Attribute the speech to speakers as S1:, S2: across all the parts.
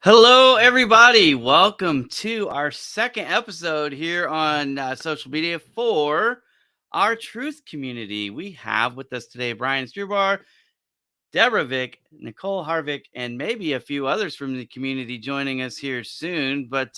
S1: Hello, everybody. Welcome to our second episode here on social media for our truth community. We have with us today Brian Strubar, Deborah Vick, Nicole Harvick, and maybe a few others from the community joining us here soon. But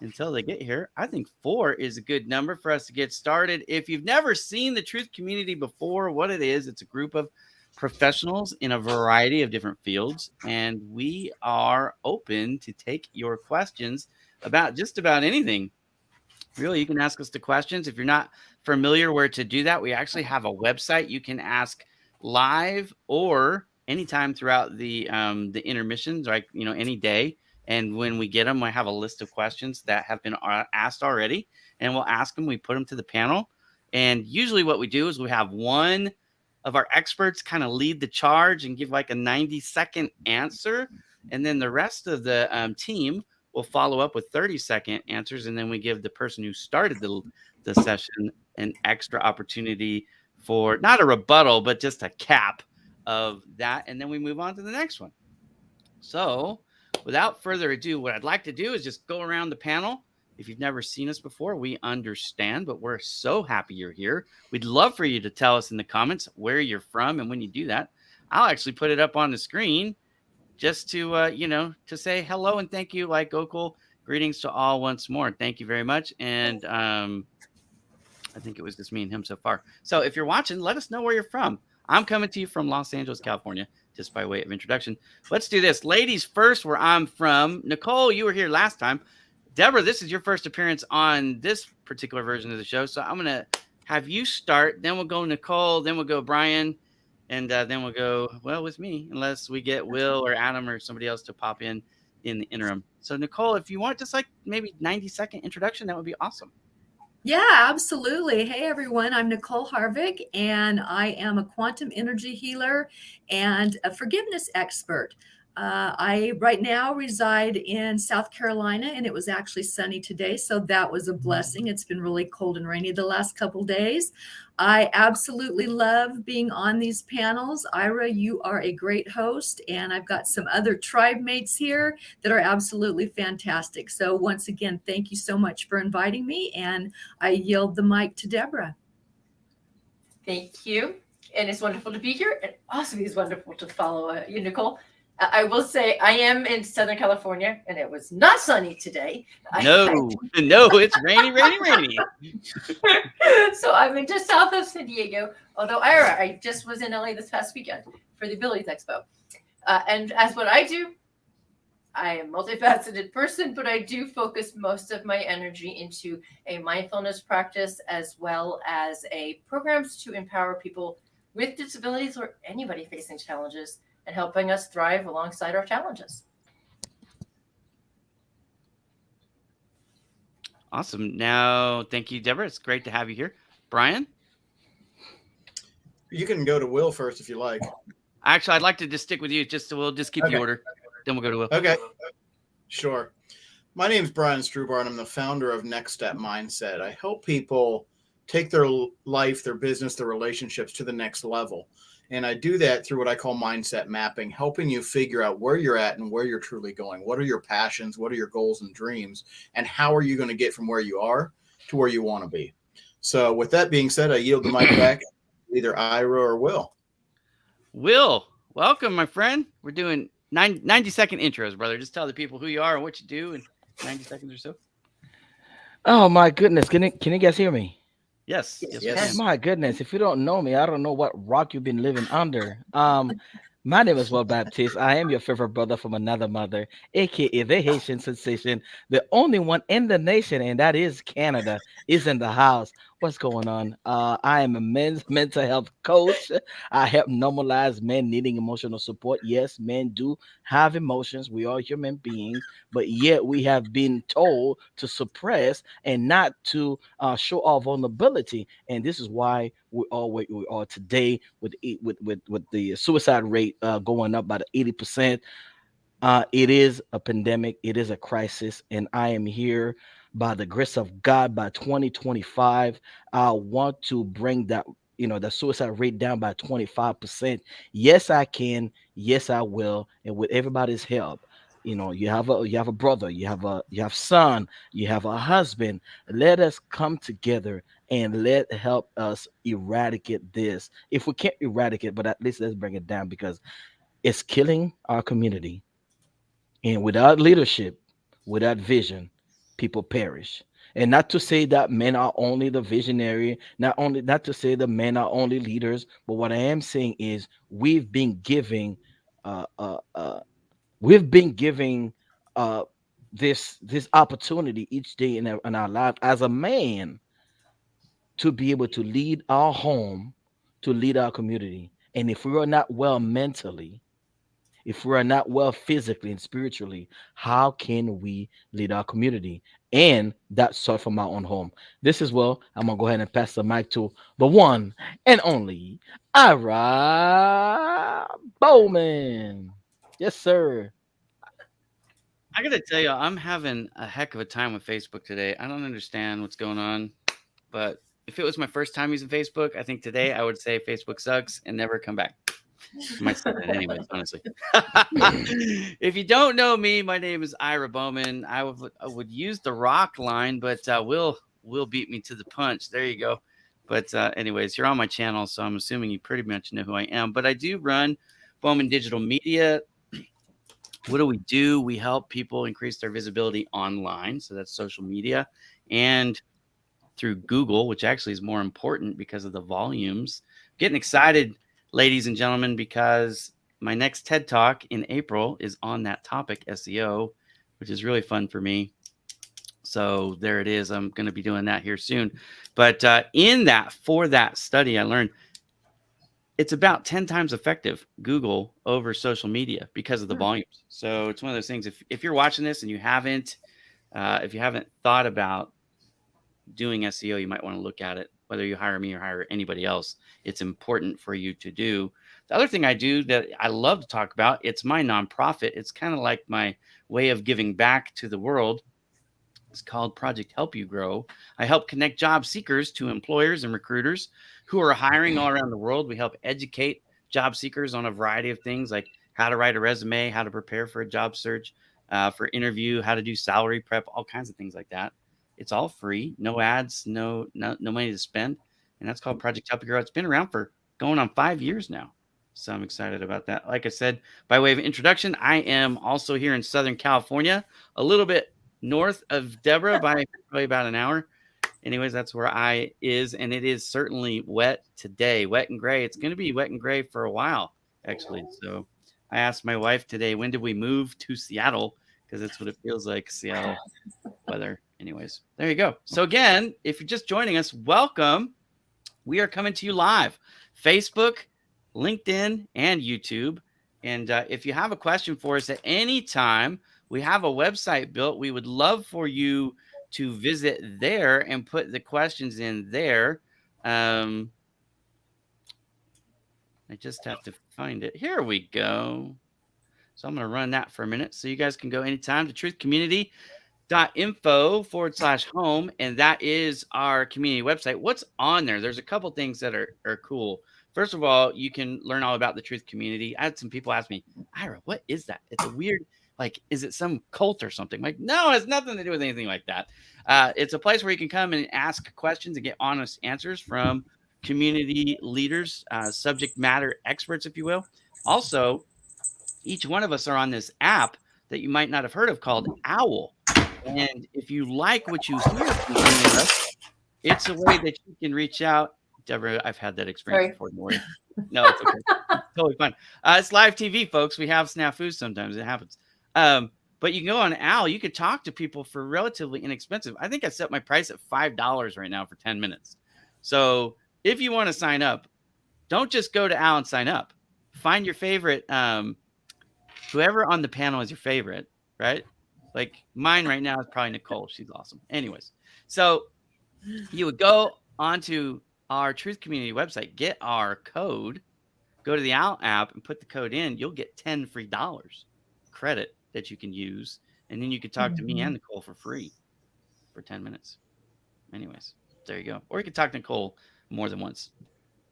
S1: until they get here, I think 4 is a good number for us to get started. If you've never seen the truth community before, what it is, it's a group of professionals in a variety of different fields, and we are open to take your questions about just about anything. Really, you can ask us the questions. If you're not familiar where to do that, we actually have a website you can ask live or anytime throughout the intermissions, like any day. And when we get them, I have a list of questions that have been asked already, and we'll ask them. We put them to the panel, and usually what we do is we have one of our experts kind of lead the charge and give like a 90-second answer, and then the rest of the team will follow up with 30-second answers, and then we give the person who started the session an extra opportunity for not a rebuttal, but just a cap of that, and then we move on to the next one. So without further ado, what I'd like to do is just go around the panel. If you've never seen us before, we understand, but we're so happy you're here. We'd love for you to tell us in the comments where you're from, and when you do that, I'll actually put it up on the screen just to to say hello and thank you, like Gokul. Greetings to all once more. Thank you very much. And I think it was just me and him so far. So if you're watching, let us know where you're from. I'm coming to you from Los Angeles, California, just by way of introduction. Let's do this. Ladies first, where I'm from. Nicole, you were here last time. Deborah, this is your first appearance on this particular version of the show. So I'm going to have you start. Then we'll go Nicole. Then we'll go Brian. And then we'll go, well, with me, unless we get Will or Adam or somebody else to pop in the interim. So, Nicole, if you want just like maybe 90-second introduction, that would be awesome.
S2: Yeah, absolutely. Hey, everyone. I'm Nicole Harvick, and I am a quantum energy healer and a forgiveness expert. I right now reside in South Carolina, and it was actually sunny today, so that was a blessing. It's been really cold and rainy the last couple days. I absolutely love being on these panels. Ira, you are a great host, and I've got some other tribe mates here that are absolutely fantastic. So once again, thank you so much for inviting me, and I yield the mic to Deborah.
S3: Thank you. And it's wonderful to be here. And also, it's wonderful to follow you, Nicole. I will say I am in Southern California, and it was not sunny today.
S1: No, it's rainy, rainy, rainy.
S3: So I'm in just south of San Diego. Although I just was in LA this past weekend for the Abilities Expo. And as what I do, I am a multifaceted person, but I do focus most of my energy into a mindfulness practice as well as a programs to empower people with disabilities or anybody facing challenges and helping us thrive alongside our challenges.
S1: Awesome. Now, thank you, Deborah. It's great to have you here. Brian?
S4: You can go to Will first if you like.
S1: Actually, I'd like to just stick with you. We'll just keep the order. Then we'll go to Will.
S4: Okay. Sure. My name is Brian Strubar, and I'm the founder of Next Step Mindset. I help people take their life, their business, their relationships to the next level. And I do that through what I call mindset mapping, helping you figure out where you're at and where you're truly going. What are your passions? What are your goals and dreams? And how are you going to get from where you are to where you want to be? So with that being said, I yield the mic back to either Ira or Will.
S1: Will, welcome, my friend. We're doing 90-second intros, brother. Just tell the people who you are and what you do in 90 seconds or so.
S5: Oh, my goodness. Can you guys hear me?
S1: Yes.
S4: Yes.
S5: My goodness. If you don't know me, I don't know what rock you've been living under. My name is Will Baptiste. I am your favorite brother from another mother, aka the Haitian sensation, the only one in the nation, and that is Canada, is in the house. What's going on? I am a men's mental health coach. I help normalize men needing emotional support. Yes, men do have emotions. We are human beings, but yet we have been told to suppress and not to show our vulnerability. And this is why we are where we are today with the suicide rate going up by the 80%. It is a pandemic. It is a crisis, and I am here by the grace of God. By 2025, I want to bring that the suicide rate down by 25%. Yes, I can. Yes, I will. And with everybody's help, you have a brother, you have son, you have a husband. Let us come together and let help us eradicate this. If we can't eradicate, but at least let's bring it down, because it's killing our community. And without leadership, without vision, people perish. And not to say that men are only the visionary, not to say that men are only leaders, but what I am saying is uh, uh, uh, we've been giving uh, this opportunity each day in our life as a man to be able to lead our home, to lead our community. And if we are not well mentally, if we are not well physically and spiritually, how can we lead our community? And that starts from our own home. This is, well, I'm gonna go ahead and pass the mic to the one and only Ira Bowman. Yes, sir.
S1: I gotta tell you, I'm having a heck of a time with Facebook today. I don't understand what's going on, but if it was my first time using Facebook, I think today I would say Facebook sucks and never come back. I might say that anyways, honestly. If you don't know me, my name is Ira Bowman. I would use the rock line, but Will beat me to the punch. There you go. But anyways, you're on my channel, so I'm assuming you pretty much know who I am. But I do run Bowman Digital Media. What do? We help people increase their visibility online. So that's social media and through Google, which actually is more important because of the volumes. Getting excited, ladies and gentlemen, because my next TED Talk in April is on that topic, SEO, which is really fun for me. So there it is. I'm going to be doing that here soon. But for that study, I learned it's about 10 times effective Google over social media because of the volumes. So it's one of those things. If you're watching this and if you haven't thought about doing SEO, you might want to look at it. Whether you hire me or hire anybody else, it's important for you to do. The other thing I do that I love to talk about, it's my nonprofit. It's kind of like my way of giving back to the world. It's called Project Help You Grow. I help connect job seekers to employers and recruiters who are hiring all around the world. We help educate job seekers on a variety of things, like how to write a resume, how to prepare for a job search, for interview, how to do salary prep, all kinds of things like that. It's all free, no ads, no money to spend. And that's called Project Help You Grow. It's been around for going on 5 years now. So I'm excited about that. Like I said, by way of introduction, I am also here in Southern California, a little bit north of Deborah by probably about an hour. Anyways, that's where I is. And it is certainly wet today, wet and gray. It's going to be wet and gray for a while, actually. So I asked my wife today, when did we move to Seattle? Because that's what it feels like, Seattle weather. Anyways, there you go. So again, if you're just joining us, welcome. We are coming to you live, Facebook, LinkedIn, and YouTube. And if you have a question for us at any time, we have a website built. We would love for you to visit there and put the questions in there. I just have to find it. Here we go. So I'm going to run that for a minute so you guys can go anytime to truthcommunity.info/home. And that is our community website. What's on there? There's a couple things that are cool. First of all, you can learn all about the Truth Community. I had some people ask me, Ira, what is that? It's a weird, like, is it some cult or something? Like, no, it has nothing to do with anything like that. It's a place where you can come and ask questions and get honest answers from community leaders, subject matter experts, if you will. Also, each one of us are on this app that you might not have heard of called Owl. And if you like what you hear from us, it's a way that you can reach out. Deborah, I've had that experience before. No, it's okay. It's totally fine. It's live TV, folks. We have snafus sometimes. It happens. But you can go on Owl. You could talk to people for relatively inexpensive. I think I set my price at $5 right now for 10 minutes. So if you want to sign up, don't just go to Owl and sign up. Find your favorite, whoever on the panel is your favorite, right? Like mine right now is probably Nicole. She's awesome. Anyways, so you would go onto our Truth Community website, get our code, go to the Owl app and put the code in. You'll get 10 free dollars credit that you can use. And then you can talk to me and Nicole for free for 10 minutes. Anyways, there you go. Or you can talk to Nicole more than once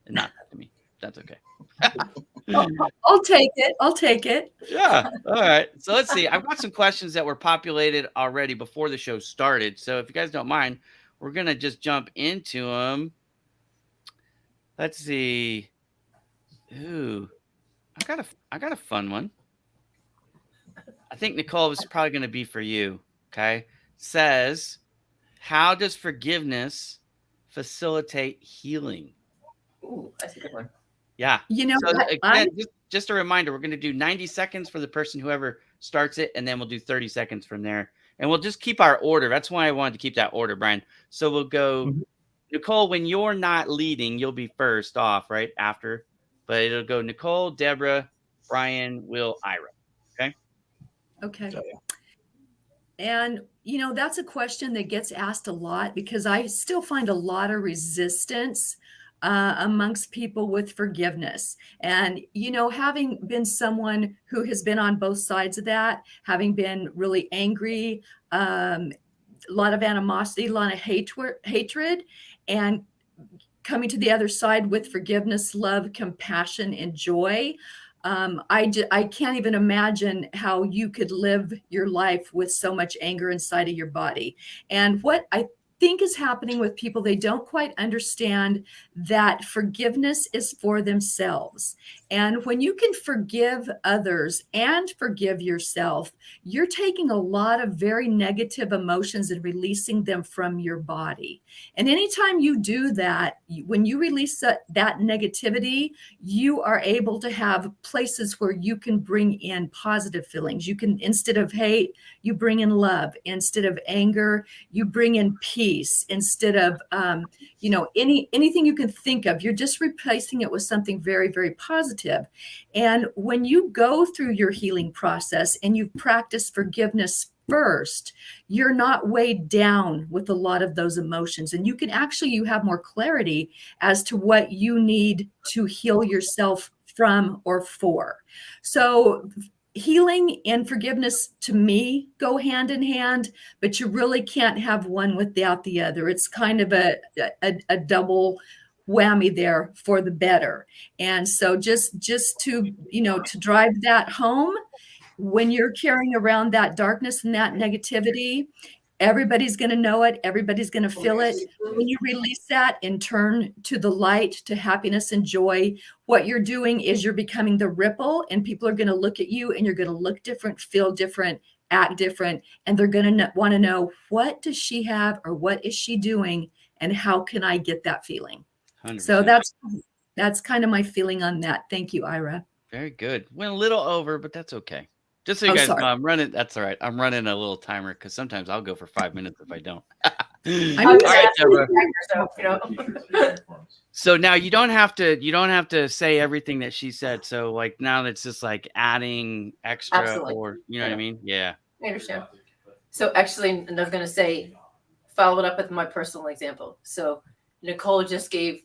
S1: and not to me. That's okay.
S2: I'll take it. I'll take it.
S1: Yeah. All right. So let's see. I've got some questions that were populated already before the show started. So if you guys don't mind, we're going to just jump into them. Let's see. Ooh, I got a fun one. I think Nicole, this is probably going to be for you. Okay. Says, how does forgiveness facilitate healing?
S3: Ooh, that's a good one.
S1: Yeah.
S2: You know,
S1: So
S2: I,
S1: again, just a reminder, we're going to do 90 seconds for the person, whoever starts it, and then we'll do 30 seconds from there. And we'll just keep our order. That's why I wanted to keep that order, Brian. So we'll go, Nicole, when you're not leading, you'll be first off, right? After. But it'll go Nicole, Deborah, Brian, Will, Ira. Okay?
S2: okay.
S4: So,
S2: And, you know, that's a question that gets asked a lot because I still find a lot of resistance amongst people with forgiveness. And, you know, having been someone who has been on both sides of that, having been really angry, a lot of animosity, a lot of hatred, and coming to the other side with forgiveness, love, compassion, and joy. I can't even imagine how you could live your life with so much anger inside of your body. And what I think is happening with people, they don't quite understand that forgiveness is for themselves. And when you can forgive others and forgive yourself, you're taking a lot of very negative emotions and releasing them from your body. And anytime you do that, when you release that negativity, you are able to have places where you can bring in positive feelings. You can, instead of hate, you bring in love. Instead of anger, you bring in peace. Instead of, you know, anything you can think of, you're just replacing it with something very, very positive. And when you go through your healing process and you practice forgiveness first, you're not weighed down with a lot of those emotions. And you can actually, you have more clarity as to what you need to heal yourself from or for. So healing and forgiveness to me go hand in hand, but you really can't have one without the other. It's kind of a double whammy there for the better. And so just to, you know, to drive that home, when you're carrying around that darkness and that negativity, everybody's going to know it. Everybody's going to feel it. When you release that and turn to the light, to happiness and joy, what you're doing is you're becoming the ripple, and people are going to look at you and you're going to look different, feel different, act different. And they're going to want to know, what does she have, or what is she doing? And how can I get that feeling?
S1: 100%.
S2: So that's kind of my feeling on that. Thank you, Ira.
S1: Very good. Went a little over, but that's okay. Just so you
S2: Oh,
S1: guys
S2: sorry.
S1: know, I'm running. That's all right. I'm running a little timer because sometimes I'll go for 5 minutes if I don't.
S2: I
S1: All
S2: mean,
S1: right, Deborah.
S3: So, you know.
S1: So now you don't have to say everything that she said. So like now it's just like adding extra,
S3: Absolutely.
S1: or you know what I mean? Yeah.
S3: I understand. So actually, and I was going to say, follow it up with my personal example. So Nicole just gave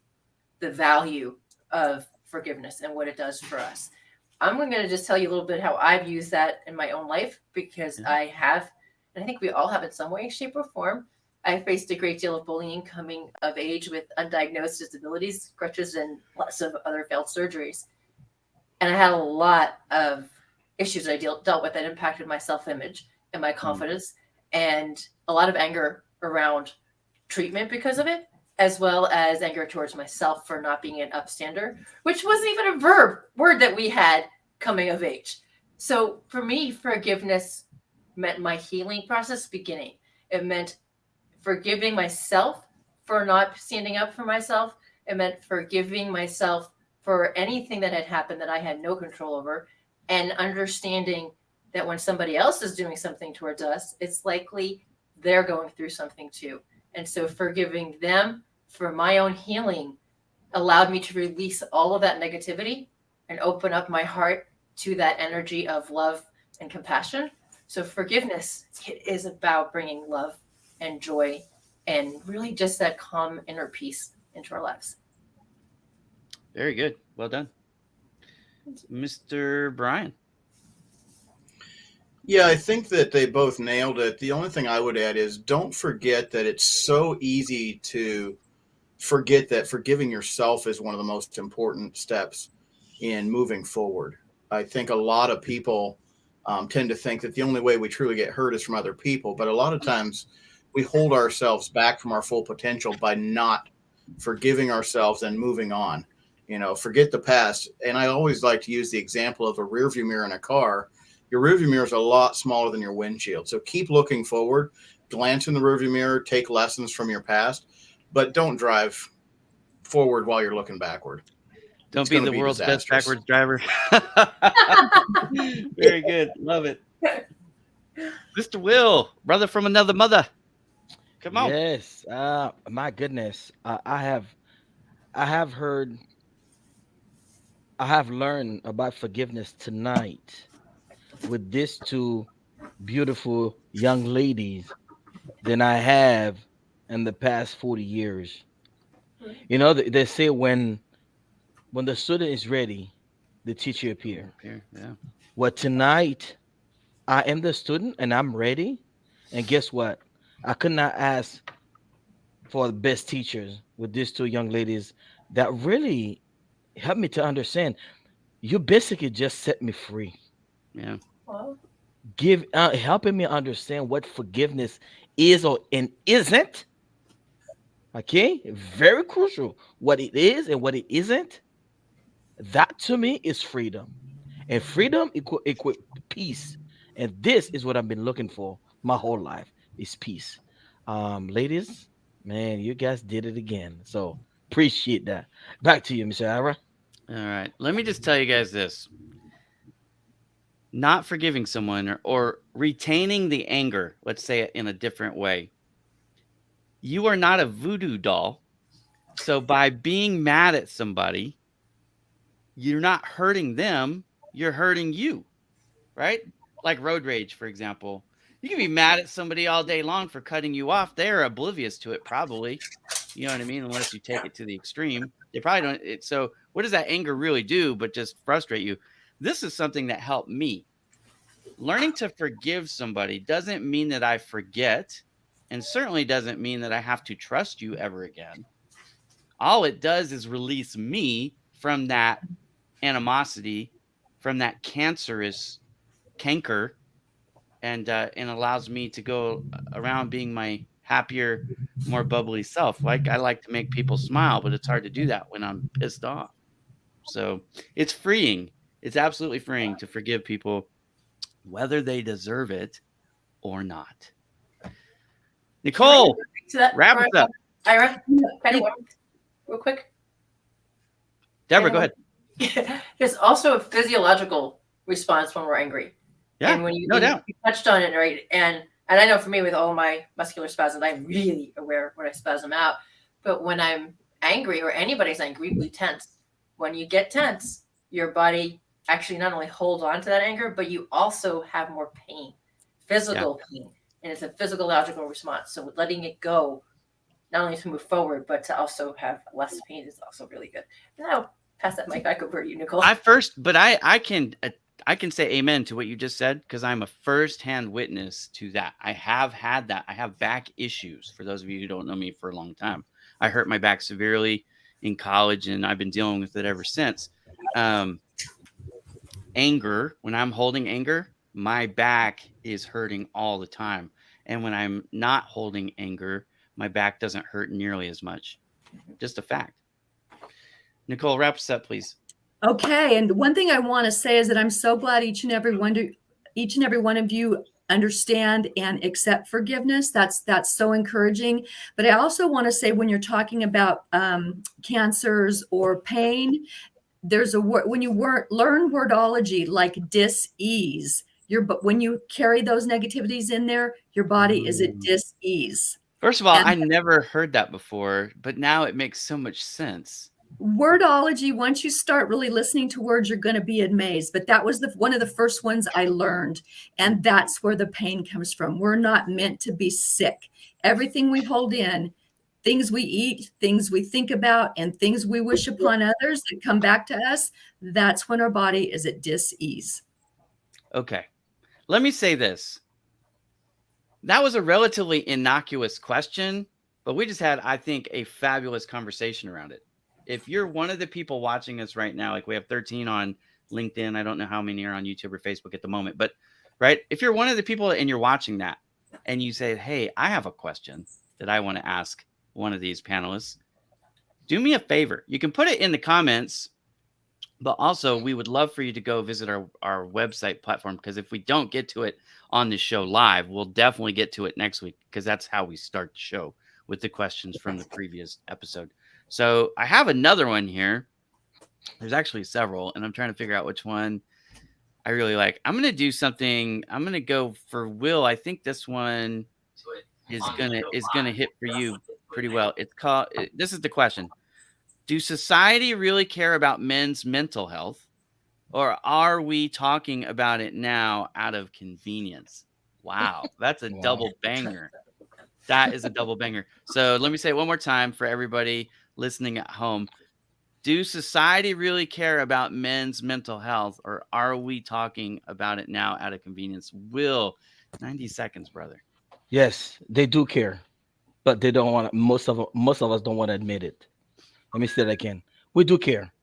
S3: the value of forgiveness and what it does for us. I'm going to just tell you a little bit how I've used that in my own life, because I have, and I think we all have in some way, shape, or form. I faced a great deal of bullying coming of age with undiagnosed disabilities, crutches, and lots of other failed surgeries. And I had a lot of issues I dealt with that impacted my self-image and my confidence, and a lot of anger around treatment because of it, as well as anger towards myself for not being an upstander, which wasn't even a word that we had coming of age. So for me, forgiveness meant my healing process beginning. It meant forgiving myself for not standing up for myself. It meant forgiving myself for anything that had happened that I had no control over, and understanding that when somebody else is doing something towards us, it's likely they're going through something too. And so forgiving them for my own healing allowed me to release all of that negativity and open up my heart to that energy of love and compassion. So forgiveness is about bringing love and joy and really just that calm inner peace into our lives.
S1: Very good. Well done. Mr. Brian.
S4: Yeah, I think that they both nailed it. The only thing I would add is don't forget that it's so easy to forget that forgiving yourself is one of the most important steps. in moving forward. I think a lot of people tend to think that the only way we truly get hurt is from other people, but a lot of times we hold ourselves back from our full potential by not forgiving ourselves and moving on. Forget the past. And I always like to use the example of a rearview mirror in a car. Your rearview mirror is a lot smaller than your windshield. So keep looking forward, glance in the rearview mirror, take lessons from your past, but don't drive forward while you're looking backward.
S1: Don't be the world's best backwards driver. Very good. Love it. Mr. Will, brother from another mother. Come on.
S5: Yes. My goodness. I have learned about forgiveness tonight with these two beautiful young ladies than I have in the past 40 years. They say when the student is ready, the teacher appears.
S1: Yeah.
S5: Well, tonight I am the student and I'm ready. And guess what? I could not ask for the best teachers with these two young ladies that really helped me to understand. You basically just set me free.
S1: Yeah.
S3: Well,
S5: Helping me understand what forgiveness is or and isn't. Okay, very crucial. What it is and what it isn't. That to me is freedom, and freedom equal peace. And this is what I've been looking for my whole life is peace. Ladies, man, you guys did it again. So appreciate that. Back to you, Mr. Ira.
S1: All right. Let me just tell you guys this. Not forgiving someone or retaining the anger, let's say it in a different way. You are not a voodoo doll. So by being mad at somebody, you're not hurting them, you're hurting you, right? Like road rage, for example. You can be mad at somebody all day long for cutting you off. They're oblivious to it, probably. You know what I mean? Unless you take it to the extreme. They probably don't. So what does that anger really do but just frustrate you? This is something that helped me. Learning to forgive somebody doesn't mean that I forget, and certainly doesn't mean that I have to trust you ever again. All it does is release me from that animosity, from that cancerous canker, and allows me to go around being my happier, more bubbly self. Like, I like to make people smile, but it's hard to do that when I'm pissed off. So it's freeing. It's absolutely freeing to forgive people, whether they deserve it or not. Nicole,
S3: to that,
S1: wrap us up.
S3: Ira, kind of real quick.
S1: Deborah, go ahead.
S3: There's also a physiological response when we're angry.
S1: Yeah,
S3: and when you,
S1: no doubt.
S3: You touched on it, right? And I know for me, with all my muscular spasms, I'm really aware when I spasm out. But when I'm angry, or anybody's angry, we tense. When you get tense, your body actually not only holds on to that anger, but you also have more pain, physical pain. And it's a physiological response. So letting it go, not only to move forward, but to also have less pain is also really good. And I'll pass that mic back over to you, Nicole.
S1: I can say amen to what you just said, because I'm a first-hand witness to that. I have had that. I have back issues. For those of you who don't know me for a long time, I hurt my back severely in college, and I've been dealing with it ever since. Anger, when I'm holding anger, my back is hurting all the time. And when I'm not holding anger, my back doesn't hurt nearly as much. Just a fact. Nicole, wrap us up, please.
S2: Okay, and one thing I want to say is that I'm so glad each and every one of you understand and accept forgiveness. That's so encouraging. But I also want to say, when you're talking about cancers or pain, there's a word when you learn wordology like dis-ease. But when you carry those negativities in there, your body is at dis-ease.
S1: First of all, I never heard that before, but now it makes so much sense.
S2: Wordology, once you start really listening to words, you're going to be amazed. But that was one of the first ones I learned. And that's where the pain comes from. We're not meant to be sick. Everything we hold in, things we eat, things we think about, and things we wish upon others that come back to us, that's when our body is at dis-ease.
S1: Okay. Let me say this. That was a relatively innocuous question, but we just had, I think, a fabulous conversation around it. if you're one of the people watching us right now, like we have 13 on LinkedIn. I don't know how many are on YouTube or Facebook at the moment, but right. If you're one of the people and you're watching that and you say, hey, I have a question that I want to ask one of these panelists, do me a favor. You can put it in the comments, but also we would love for you to go visit our website platform, because if we don't get to it on the show live, we'll definitely get to it next week, because that's how we start the show, with the questions from the previous episode. So I have another one here. There's actually several, and I'm trying to figure out which one I really like. I'm going to do something. I'm going to go for Will. I think this one is gonna hit for you pretty well. It's called. This is the question: do society really care about men's mental health, or are we talking about it now out of convenience? Wow, that's a double banger. That is a double banger. So let me say it one more time for everybody listening at home. Do society really care about men's mental health, or are we talking about it now out of convenience? Will, 90 seconds, brother.
S5: Yes, they do care, but they don't want. Most of us don't want to admit it. Let me say that again. We do care,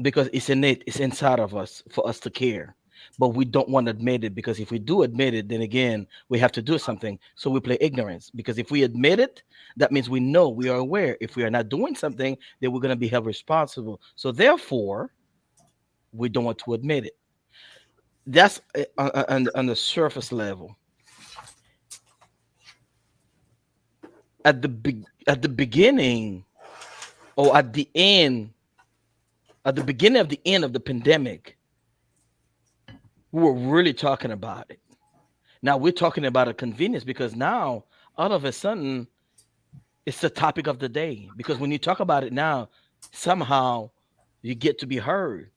S5: because it's innate. It's inside of us for us to care, but we don't want to admit it, because if we do admit it, then again we have to do something. So we play ignorance, because if we admit it, that means we know, we are aware. If we are not doing something, then we're going to be held responsible. So therefore, we don't want to admit it. That's on the surface level. At the beginning, or at the end, at the beginning of the end of the pandemic, we were really talking about it. Now we're talking about a convenience, because now all of a sudden it's the topic of the day. Because when you talk about it now, somehow you get to be heard,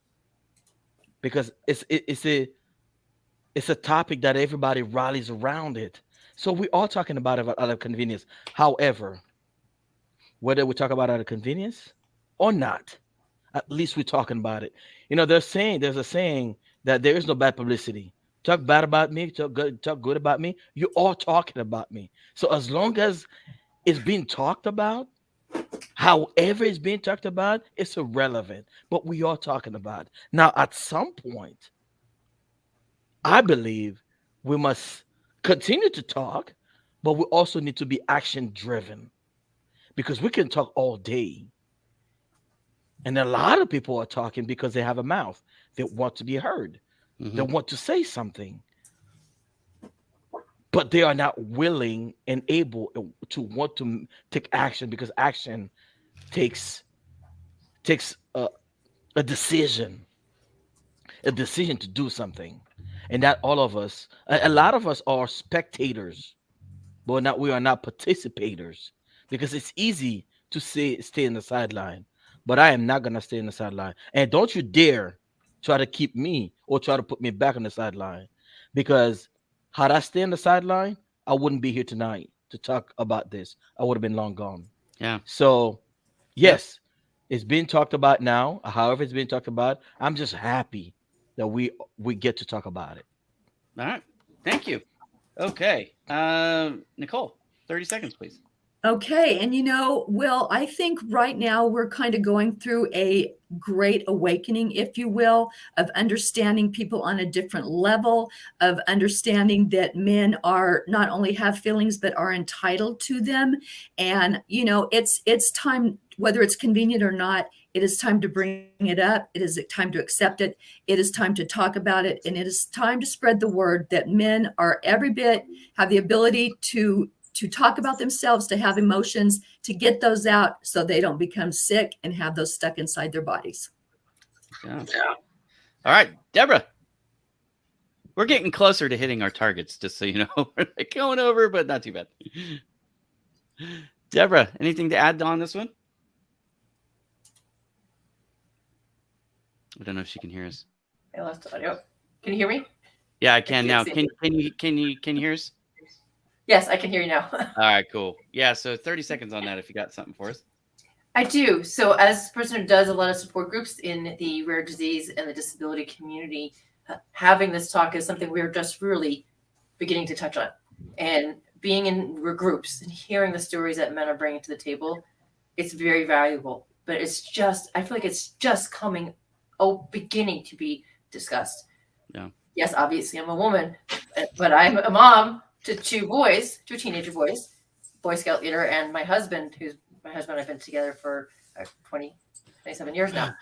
S5: because it's a topic that everybody rallies around it. So we're all talking about it out of convenience. However, whether we talk about it out of convenience or not, at least we're talking about it. You know, there's a saying that there is no bad publicity. Talk bad about me, talk good about me. You're all talking about me. So as long as it's being talked about, however it's being talked about, it's irrelevant. But we are talking about it. Now, at some point, I believe we must continue to talk, but we also need to be action driven, because we can talk all day. And a lot of people are talking because they have a mouth. They want to be heard. They want to say something, but they are not willing and able to want to take action, because action takes a decision to do something. And that all of us, a lot of us are spectators, but we are not participators, because it's easy to stay in the sideline. But I am not going to stay in the sideline. And don't you dare try to keep me or try to put me back on the sideline, because had I stayed on the sideline, I wouldn't be here tonight to talk about this. I would have been long gone.
S1: Yeah.
S5: So, yes, it's being talked about now. However it's being talked about, I'm just happy that we get to talk about it.
S1: All right. Thank you. Okay. Nicole, 30 seconds, please.
S2: Okay. And Will, I think right now we're kind of going through a great awakening, if you will, of understanding people on a different level, of understanding that men are not only have feelings, but are entitled to them. And, it's time, whether it's convenient or not, it is time to bring it up. It is time to accept it. It is time to talk about it. And it is time to spread the word that men are every bit, have the ability to talk about themselves, to have emotions, to get those out so they don't become sick and have those stuck inside their bodies.
S1: Yeah. All right, Deborah. We're getting closer to hitting our targets, just so you know. We're like going over, but not too bad. Deborah, anything to add on this one? I don't know if she can hear us.
S3: I lost audio. Can you hear me?
S1: Yeah, I can now. Can you hear us?
S3: Yes, I can hear you now.
S1: All right, cool. Yeah, so 30 seconds on that if you got something for us.
S3: I do. So as a person who does a lot of support groups in the rare disease and the disability community, having this talk is something we're just really beginning to touch on. And being in groups and hearing the stories that men are bringing to the table, it's very valuable. but I feel like it's just beginning to be discussed.
S1: Yeah.
S3: Yes, obviously I'm a woman, but I'm a mom to two teenager boys, Boy Scout leader, and my husband I've been together for 27 years now.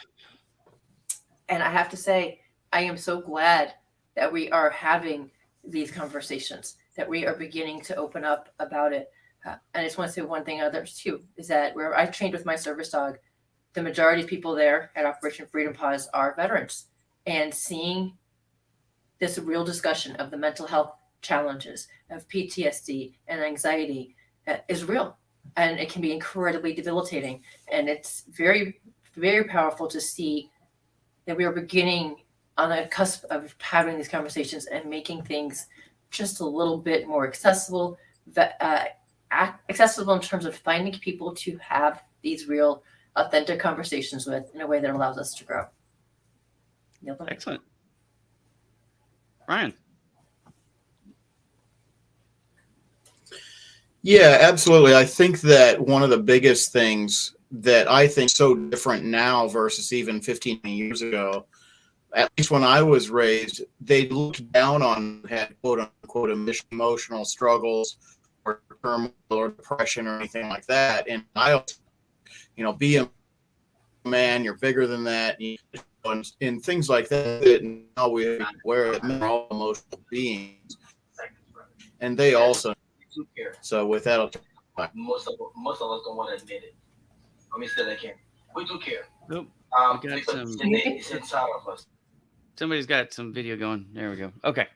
S3: And I have to say, I am so glad that we are having these conversations, that we are beginning to open up about it. And I just want to say one thing, others too, is that where I trained with my service dog, the majority of people there at Operation Freedom Paws are veterans. And seeing this real discussion of the mental health challenges of PTSD and anxiety is real. And it can be incredibly debilitating. And it's very, very powerful to see that we are beginning on the cusp of having these conversations and making things just a little bit more accessible in terms of finding people to have these real, authentic conversations with in a way that allows us to grow.
S1: Excellent. Ryan.
S4: Yeah, absolutely. I think that one of the biggest things that I think so different now versus even 15 years ago, at least when I was raised, they looked down on had quote unquote emotional struggles or turmoil or depression or anything like that. And I, be a man, you're bigger than that, and things like that. And now we're aware that men are all emotional beings, and they also. So with that,
S6: most of us don't want to admit it. Let me say that again. We do care.
S1: Nope.
S6: It's inside of us.
S1: Somebody's got some video going. There we go. Okay.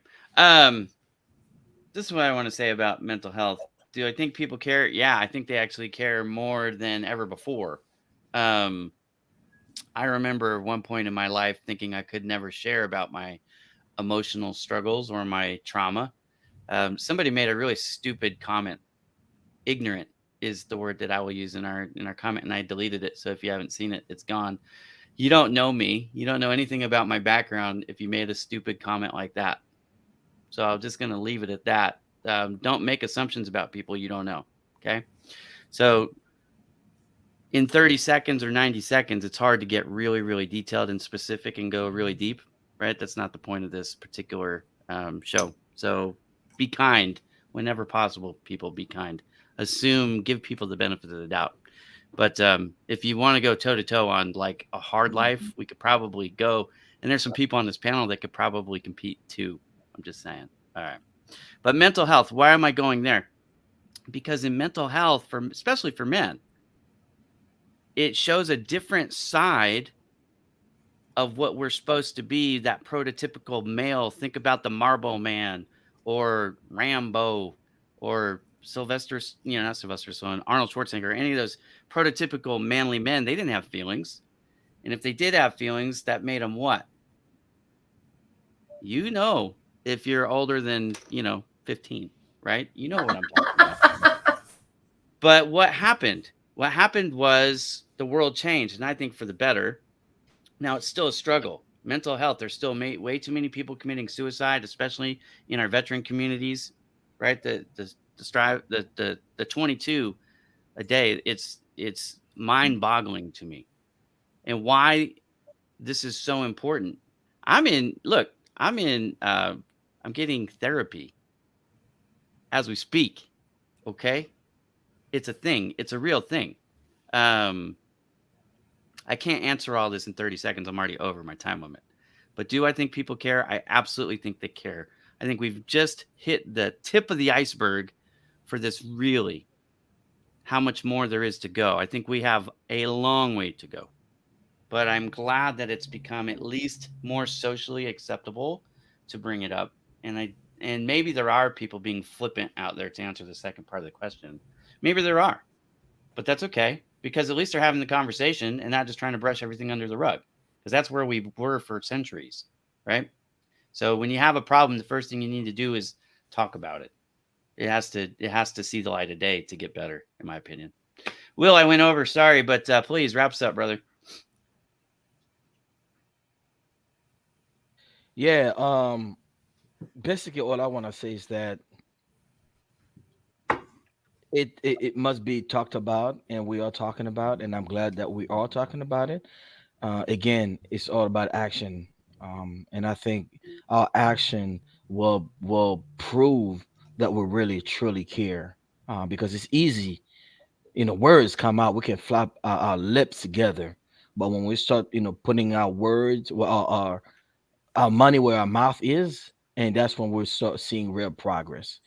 S1: This is what I want to say about mental health. Do I think people care? Yeah, I think they actually care more than ever before. I remember one point in my life thinking I could never share about my emotional struggles or my trauma. Somebody made a really stupid comment. Ignorant is the word that I will use in our comment, and I deleted it. So if you haven't seen it, it's gone. You don't know me. You don't know anything about my background if you made a stupid comment like that. So I'm just going to leave it at that. Don't make assumptions about people you don't know. Okay. So in 30 seconds or 90 seconds, it's hard to get really, really detailed and specific and go really deep, right? That's not the point of this particular show. So be kind whenever possible. People, be kind. Give people the benefit of the doubt. But if you want to go toe to toe on like a hard life, we could probably go. And there's some people on this panel that could probably compete too. I'm just saying. All right. But mental health, why am I going there? Because in mental health, especially for men, it shows a different side of what we're supposed to be, that prototypical male. Think about the Marlboro Man or Rambo or Sylvester, not Sylvester Stallone, Arnold Schwarzenegger, any of those prototypical manly men. They didn't have feelings. And if they did have feelings, that made them what? If you're older than, 15, right? You know what I'm talking about. But what happened? What happened was the world changed, and I think for the better. Now, it's still a struggle. Mental health, there's still way too many people committing suicide, especially in our veteran communities, right? The 22 a day, it's mind-boggling to me. And why this is so important. I'm getting therapy as we speak. Okay. It's a thing. It's a real thing. I can't answer all this in 30 seconds. I'm already over my time limit. But do I think people care? I absolutely think they care. I think we've just hit the tip of the iceberg for this, really, how much more there is to go. I think we have a long way to go. But I'm glad that it's become at least more socially acceptable to bring it up. And maybe there are people being flippant out there to answer the second part of the question. Maybe there are. But that's okay, because at least they're having the conversation and not just trying to brush everything under the rug, because that's where we were for centuries, right? So when you have a problem, the first thing you need to do is talk about it. It has to see the light of day to get better, in my opinion. Will, I went over. Sorry, but please wrap us up, brother.
S5: Basically all I want to say is that it must be talked about, and we are talking about, and I'm glad that we are talking about it. Again, it's all about action, and I think our action will prove that we really truly care. Because it's easy, words come out. We can flap our lips together, but when we start, putting our words, well, our money where our mouth is, and that's when we start seeing real progress.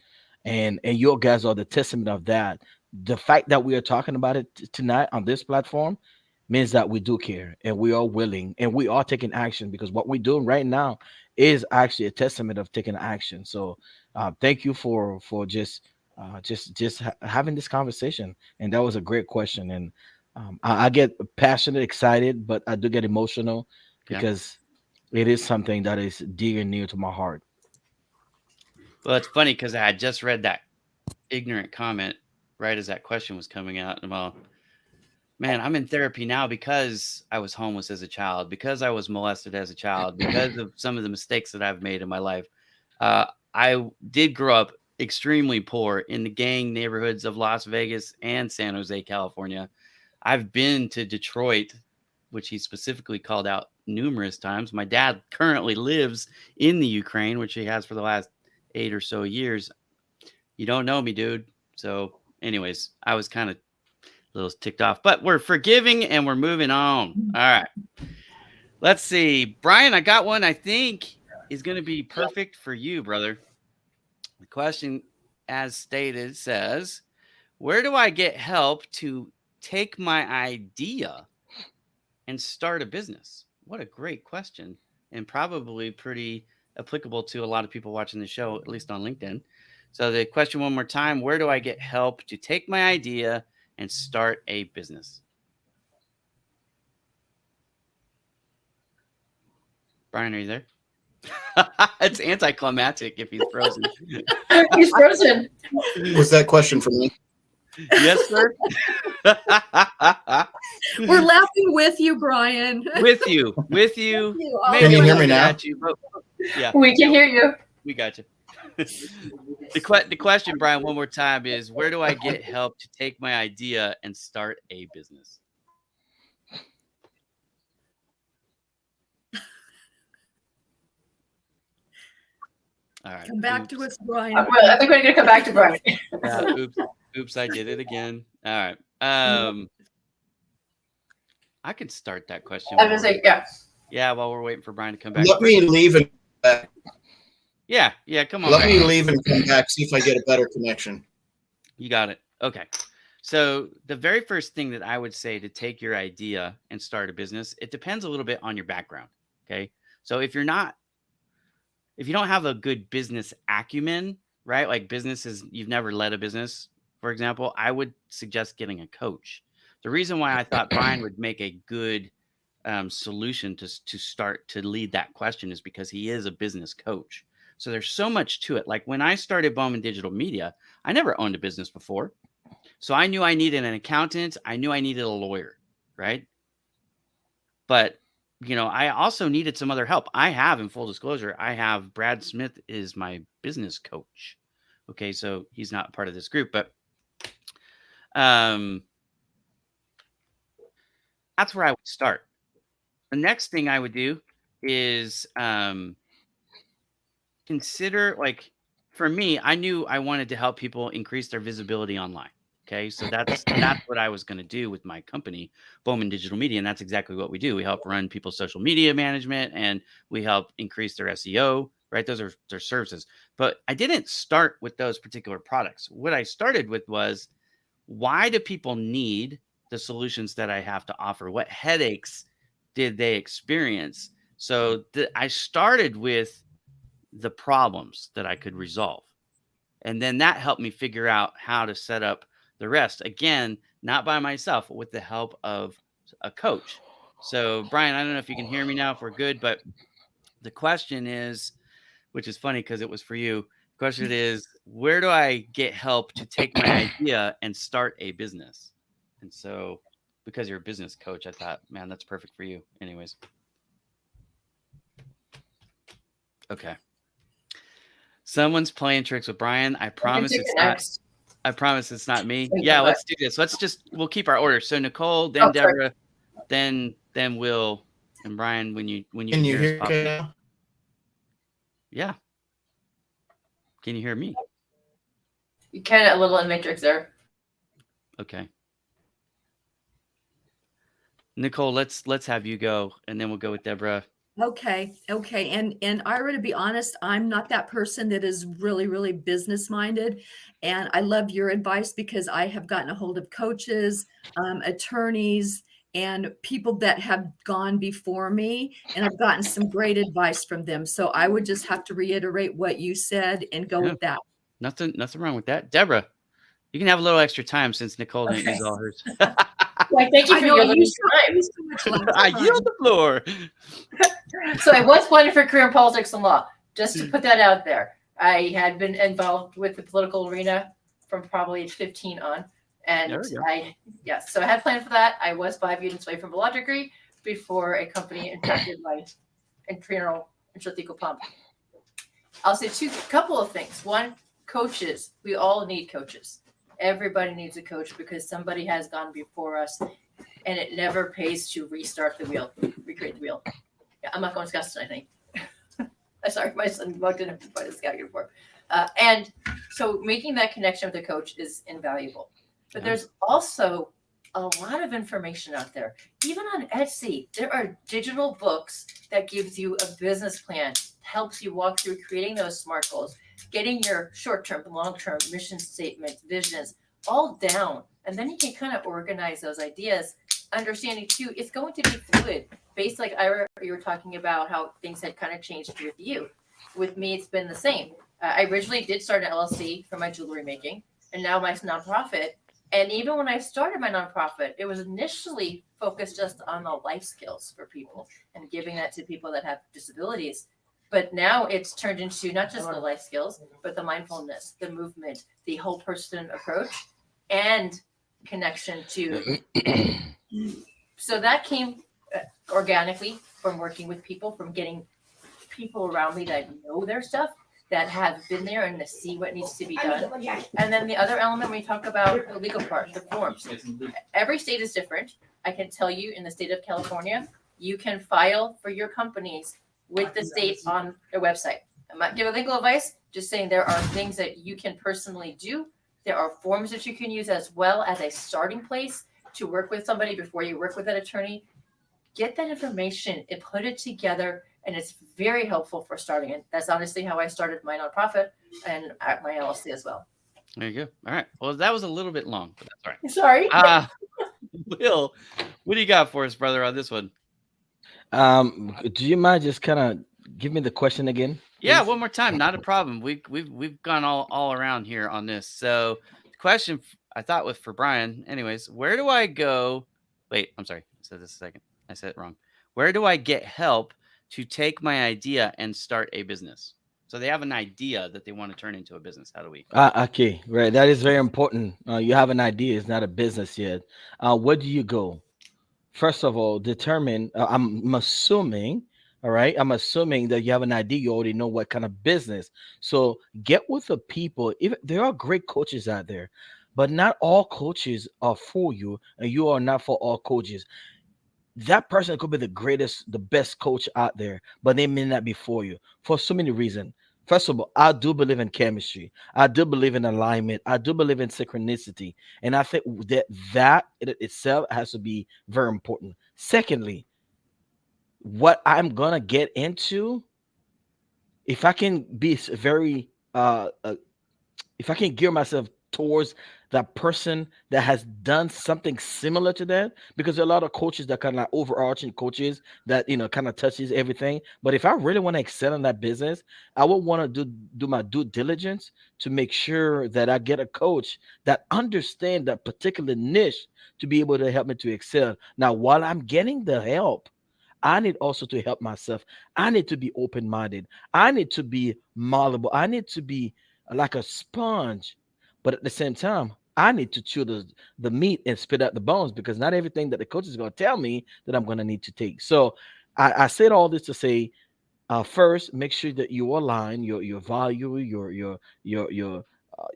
S5: And you guys are the testament of that. The fact that we are talking about it tonight on this platform means that we do care, and we are willing, and we are taking action, because what we're doing right now is actually a testament of taking action. So thank you for just having this conversation. And that was a great question. And I get passionate, excited, but I do get emotional
S1: Yeah.
S5: because it is something that is dear and near to my heart.
S1: Well, it's funny because I had just read that ignorant comment right as that question was coming out. And well, man, I'm in therapy now because I was homeless as a child, because I was molested as a child, because of some of the mistakes that I've made in my life. I did grow up extremely poor in the gang neighborhoods of Las Vegas and San Jose, California. I've been to Detroit, which he specifically called out numerous times. My dad currently lives in the Ukraine, which he has for the last 8 or so years. You don't know me, dude. So anyways, I was kind of a little ticked off, but we're forgiving and we're moving on. All right. Let's see. Brian, I got one I think is going to be perfect for you, brother. The question, as stated, says, where do I get help to take my idea and start a business? What a great question, and probably pretty applicable to a lot of people watching the show, at least on LinkedIn. So the question one more time, where do I get help to take my idea and start a business? Brian, are you there? It's anticlimactic if he's frozen.
S3: He's frozen.
S4: Was that question for me?
S1: Yes, sir.
S2: We're laughing with you, Brian.
S1: with you.
S2: You all-
S4: Can you hear me
S1: looking
S4: now?
S1: at you, but- yeah,
S3: We can hear you.
S1: we got you. The question, Brian, one more time is, where do I get help to take my idea and start a business? All right.
S2: Come back to us, Brian.
S3: Well, I think we're going to come back to Brian.
S1: Yeah, oops, I did it again. All right. I could start that question.
S3: I was going to say, yeah.
S1: Yeah, while we're waiting for Brian to come back.
S4: Let me leave and
S1: Yeah, come on.
S4: let
S1: back.
S4: me leave and come back. See if I get a better connection.
S1: You got it. Okay. So the very first thing that I would say to take your idea and start a business, it depends a little bit on your background. Okay. So if you don't have a good business acumen, right? Like you've never led a business, for example, I would suggest getting a coach. The reason why I thought Brian would make a good solution to start to lead that question is because he is a business coach. So there's so much to it. Like when I started Bowman Digital Media, I never owned a business before. So I knew I needed an accountant. I knew I needed a lawyer, right? But, I also needed some other help. I have, in full disclosure, Brad Smith is my business coach. Okay, so he's not part of this group, but that's where I would start. The next thing I would do is consider, like, for me, I knew I wanted to help people increase their visibility online. Okay, so that's what I was going to do with my company, Bowman Digital Media, and that's exactly what we do. We help run people's social media management, and we help increase their SEO. Right, those are their services. But I didn't start with those particular products. What I started with was, why do people need the solutions that I have to offer? What headaches did they experience? So I started with the problems that I could resolve. And then that helped me figure out how to set up the rest. Again, not by myself, but with the help of a coach. So, Brian, I don't know if you can hear me now, if we're good, but the question is, which is funny because it was for you. The question is, where do I get help to take my idea and start a business? And so, because you're a business coach, I thought, man, that's perfect for you. Anyways. Okay. Someone's playing tricks with Brian. I promise it's not. I promise it's not me.
S3: Thank
S1: Yeah,
S3: you.
S1: let's do this. We'll keep our order. So Nicole, then
S3: Oh, sorry.
S1: Deborah, then Will, and Brian. When you
S4: Can
S1: hear
S4: you hear
S1: us pop.
S4: okay now?
S1: Yeah. Can you hear me?
S3: You kind of a little in matrix there.
S1: Okay. Nicole, let's have you go, and then we'll go with Deborah.
S2: Okay. And Ira, to be honest, I'm not that person that is really, really business minded. And I love your advice because I have gotten a hold of coaches, attorneys, and people that have gone before me, and I've gotten some great advice from them. So I would just have to reiterate what you said and go with that.
S1: Nothing wrong with that. Deborah, you can have a little extra time since Nicole didn't use all hers.
S3: Well, thank you
S2: I
S3: for
S2: know
S3: your
S2: you
S3: time.
S2: so much last
S1: I
S2: time.
S1: yield the floor.
S3: So I was planning for a career in politics and law, just to put that out there. I had been involved with the political arena from probably age 15 on. And
S1: There we go.
S3: so I had planned for that. I was 5 units away from a law degree before a company infected my internal intrathecal pump. I'll say couple of things. One, coaches. We all need coaches. Everybody needs a coach because somebody has gone before us, and it never pays to restart the wheel, recreate the wheel. Yeah, I'm not going to Scottsdale, I think. Sorry, my son walked in by the scout uniform. And so making that connection with the coach is invaluable. But there's also a lot of information out there. Even on Etsy, there are digital books that gives you a business plan, helps you walk through creating those SMART goals, getting your short-term, long-term mission statements, visions all down. And then you can kind of organize those ideas, understanding too, it's going to be fluid. Based like Ira, you were talking about how things had kind of changed with you. With me, it's been the same. I originally did start an LLC for my jewelry making, and now my nonprofit. And even when I started my nonprofit, it was initially focused just on the life skills for people and giving that to people that have disabilities. But now it's turned into not just the life skills, but the mindfulness, the movement, the whole person approach, and connection to. So that came organically from working with people, from getting people around me that know their stuff, that have been there and to see what needs to be done. And then the other element, when we talk about the legal part, the forms. Every state is different. I can tell you in the state of California, you can file for your companies with the state on their website. I'm not giving legal advice, just saying there are things that you can personally do. There are forms that you can use as well as a starting place to work with somebody before you work with an attorney. Get that information and put it together, and it's very helpful for starting it. That's honestly how I started my nonprofit and my LLC as well.
S1: There you go. All right. Well, that was a little bit long, but that's all right.
S3: Sorry.
S1: Will, what do you got for us, brother, on this one?
S5: Do you mind just kind of give me the question again?
S1: Yeah,
S5: please?
S1: one more time. Not a problem. We've gone all around here on this. So the question I thought was for Brian. Anyways, where do I go? Wait, I'm sorry. I said this a second. I said it wrong. Where do I get help to take my idea and start a business? So they have an idea that they want to turn into a business. How do we?
S5: Okay, right. That is very important. You have an idea. It's not a business yet. Where do you go? First of all, determine. I'm assuming. All right. I'm assuming that you have an idea. You already know what kind of business. So get with the people. Even there are great coaches out there, but not all coaches are for you, and you are not for all coaches. That person could be the greatest, the best coach out there, but they may not be for you for so many reasons. First of all, I do believe in chemistry. I do believe in alignment. I do believe in synchronicity. And I think that it itself has to be very important. Secondly, what I'm going to get into, if I can be very, if I can gear myself towards that person that has done something similar to that, because there are a lot of coaches that kind of like overarching coaches that kind of touches everything. But if I really want to excel in that business, I would want to do my due diligence to make sure that I get a coach that understands that particular niche to be able to help me to excel. Now, while I'm getting the help, I need also to help myself. I need to be open-minded. I need to be malleable. I need to be like a sponge. But at the same time, I need to chew the meat and spit out the bones, because not everything that the coach is going to tell me that I'm going to need to take. So I said all this to say, first, make sure that you align your value, your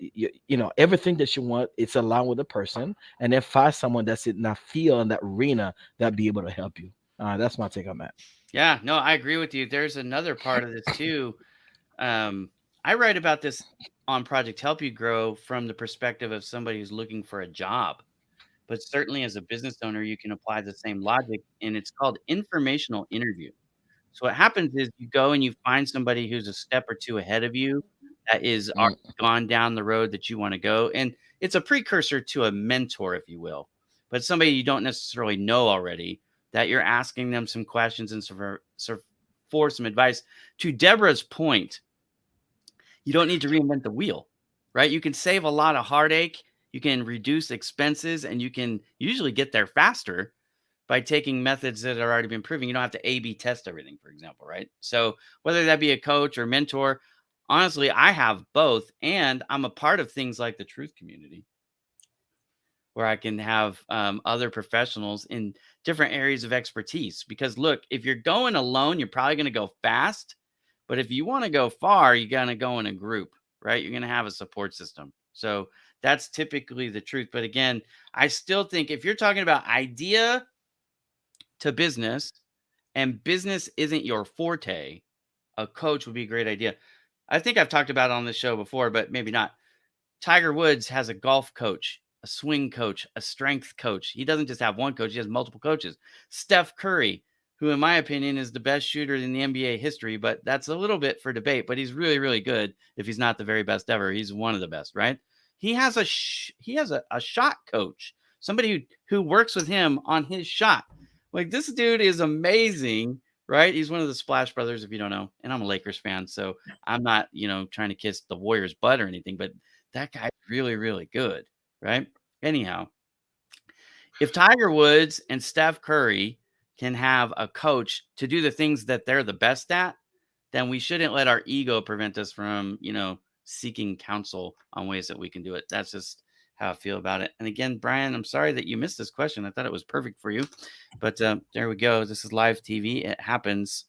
S5: you know, everything that you want, it's aligned with the person, and then find someone that's in that field, in that arena, that be able to help you. That's my take on that.
S1: Yeah, no, I agree with you. There's another part of this too. I write about this on Project Help You Grow from the perspective of somebody who's looking for a job. But certainly as a business owner, you can apply the same logic, and it's called informational interview. So what happens is you go and you find somebody who's a step or two ahead of you that is
S5: Mm.
S1: gone down the road that you want to go. And it's a precursor to a mentor, if you will, but somebody you don't necessarily know already, that you're asking them some questions and for some advice. To Deborah's point, you don't need to reinvent the wheel, right? You can save a lot of heartache, you can reduce expenses, and you can usually get there faster by taking methods that are already been proven. You don't have to A/B test everything, for example, right? So whether that be a coach or mentor, honestly, I have both, and I'm a part of things like the Truth Community, where I can have other professionals in different areas of expertise. Because look, if you're going alone, you're probably going to go fast. But if you want to go far, you're going to go in a group, right? You're going to have a support system. So that's typically the truth. But again, I still think if you're talking about idea to business and business isn't your forte, a coach would be a great idea. I think I've talked about it on this show before, but maybe not. Tiger Woods has a golf coach, a swing coach, a strength coach. He doesn't just have one coach, he has multiple coaches. Steph Curry, who in my opinion is the best shooter in the NBA history, but that's a little bit for debate, but he's really, really good. If he's not the very best ever, he's one of the best, right? He has a shot coach, somebody who works with him on his shot. Like, this dude is amazing, right? He's one of the Splash Brothers, if you don't know. And I'm a Lakers fan, so I'm not, trying to kiss the Warriors' butt or anything, but that guy's really, really good, right? Anyhow, if Tiger Woods and Steph Curry can have a coach to do the things that they're the best at, then we shouldn't let our ego prevent us from, seeking counsel on ways that we can do it. That's just how I feel about it. And again, Brian, I'm sorry that you missed this question. I thought it was perfect for you, but there we go. This is live TV. It happens.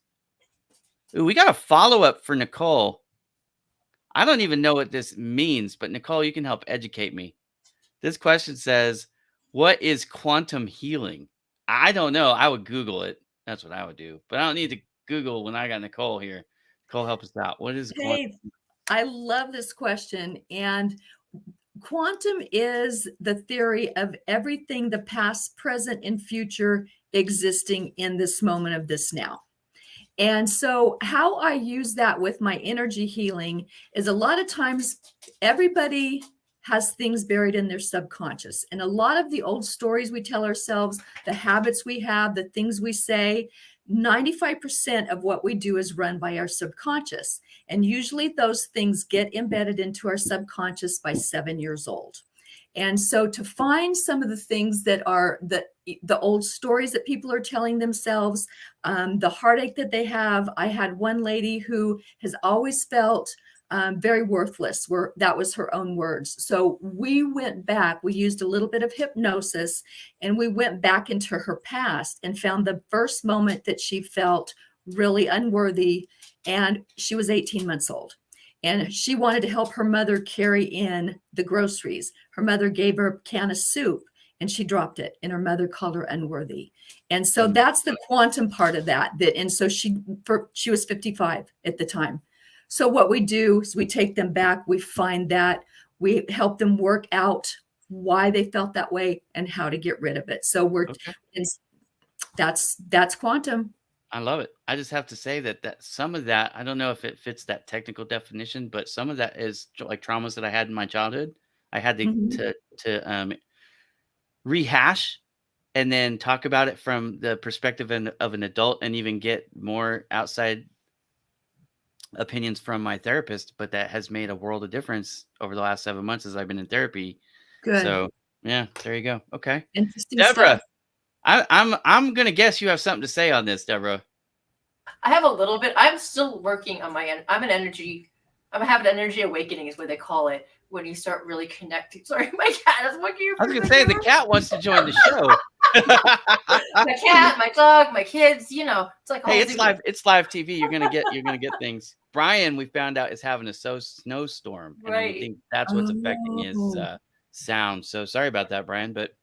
S1: Ooh, we got a follow-up for Nicole. I don't even know what this means, but Nicole, you can help educate me. This question says, what is quantum healing? I don't know. I would Google it. That's what I would do, but I don't need to Google when I got Nicole here. Nicole, help us out. What is quantum?
S2: I love this question. And quantum is the theory of everything, the past, present, and future existing in this moment of this now. And so how I use that with my energy healing is a lot of times everybody has things buried in their subconscious. And a lot of the old stories we tell ourselves, the habits we have, the things we say, 95% of what we do is run by our subconscious. And usually those things get embedded into our subconscious by 7 years old. And so to find some of the things that are the old stories that people are telling themselves, the heartache that they have. I had one lady who has always felt very worthless, that was her own words. So we went back, we used a little bit of hypnosis, and we went back into her past and found the first moment that she felt really unworthy. And she was 18 months old. And she wanted to help her mother carry in the groceries. Her mother gave her a can of soup and she dropped it, and her mother called her unworthy. And so that's the quantum part of that. And so she was 55 at the time. So what we do is we take them back, we find that, we help them work out why they felt that way and how to get rid of it. So that's quantum.
S1: I love it. I just have to say that some of that, I don't know if it fits that technical definition, but some of that is like traumas that I had in my childhood. I had to rehash and then talk about it from the perspective of an adult, and even get more outside opinions from my therapist. But that has made a world of difference over the last 7 months as I've been in therapy.
S2: Good.
S1: So yeah, there you go. Okay.
S2: Interesting
S1: Deborah.
S2: stuff.
S1: I'm gonna guess you have something to say on this, Deborah.
S3: I have a little bit. I'm still working on my. I'm having an energy awakening, is what they call it, when you start really connecting. Sorry, my cat is looking.
S1: I was gonna say the cat wants to join the show.
S3: My cat, my dog, my kids. You know, it's like a
S1: Hey,
S3: whole
S1: it's
S3: zoo.
S1: live. It's live TV. You're gonna get things. Brian, we found out, is having a snowstorm, and I
S3: Right.
S1: think that's what's affecting his
S2: Oh.
S1: sound. So sorry about that, Brian, but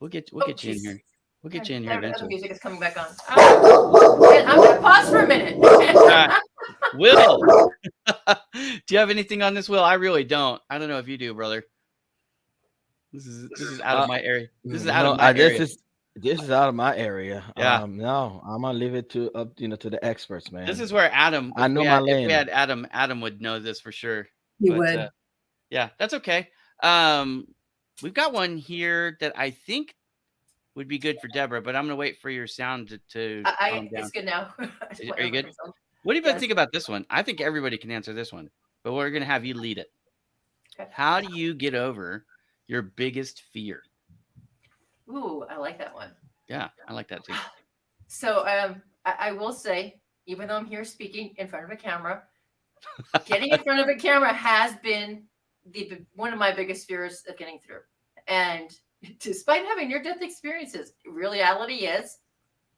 S1: we'll get
S3: Oh,
S1: you in
S3: jeez.
S1: here. We'll get you in here
S3: The
S1: eventually.
S3: music is coming back on. And I'm gonna pause for a minute.
S1: right. Will, do you have anything on this, Will? I really don't. I don't know if you do, brother. This is out of my area. This is out of my area.
S5: This is out of my area.
S1: Yeah.
S5: No, I'm gonna leave it to to the experts, man.
S1: This is where Adam.
S5: I know
S1: if we
S5: my
S1: had- If we
S5: lane.
S1: had Adam, Adam would know this for sure.
S2: You
S1: But,
S2: would.
S1: yeah, that's okay. We've got one here that I think would be good for Deborah, but I'm gonna wait for your sound to calm down.
S3: It's good now.
S1: Are you good? What do you think about this one? I think everybody can answer this one, but we're gonna have you lead it.
S3: Okay.
S1: How do you get over your biggest fear?
S3: Ooh, I like that one.
S1: Yeah, I like that too.
S3: So I will say, even though I'm here speaking in front of a camera, getting in front of a camera has been one of my biggest fears of getting through. And despite having near-death experiences, reality is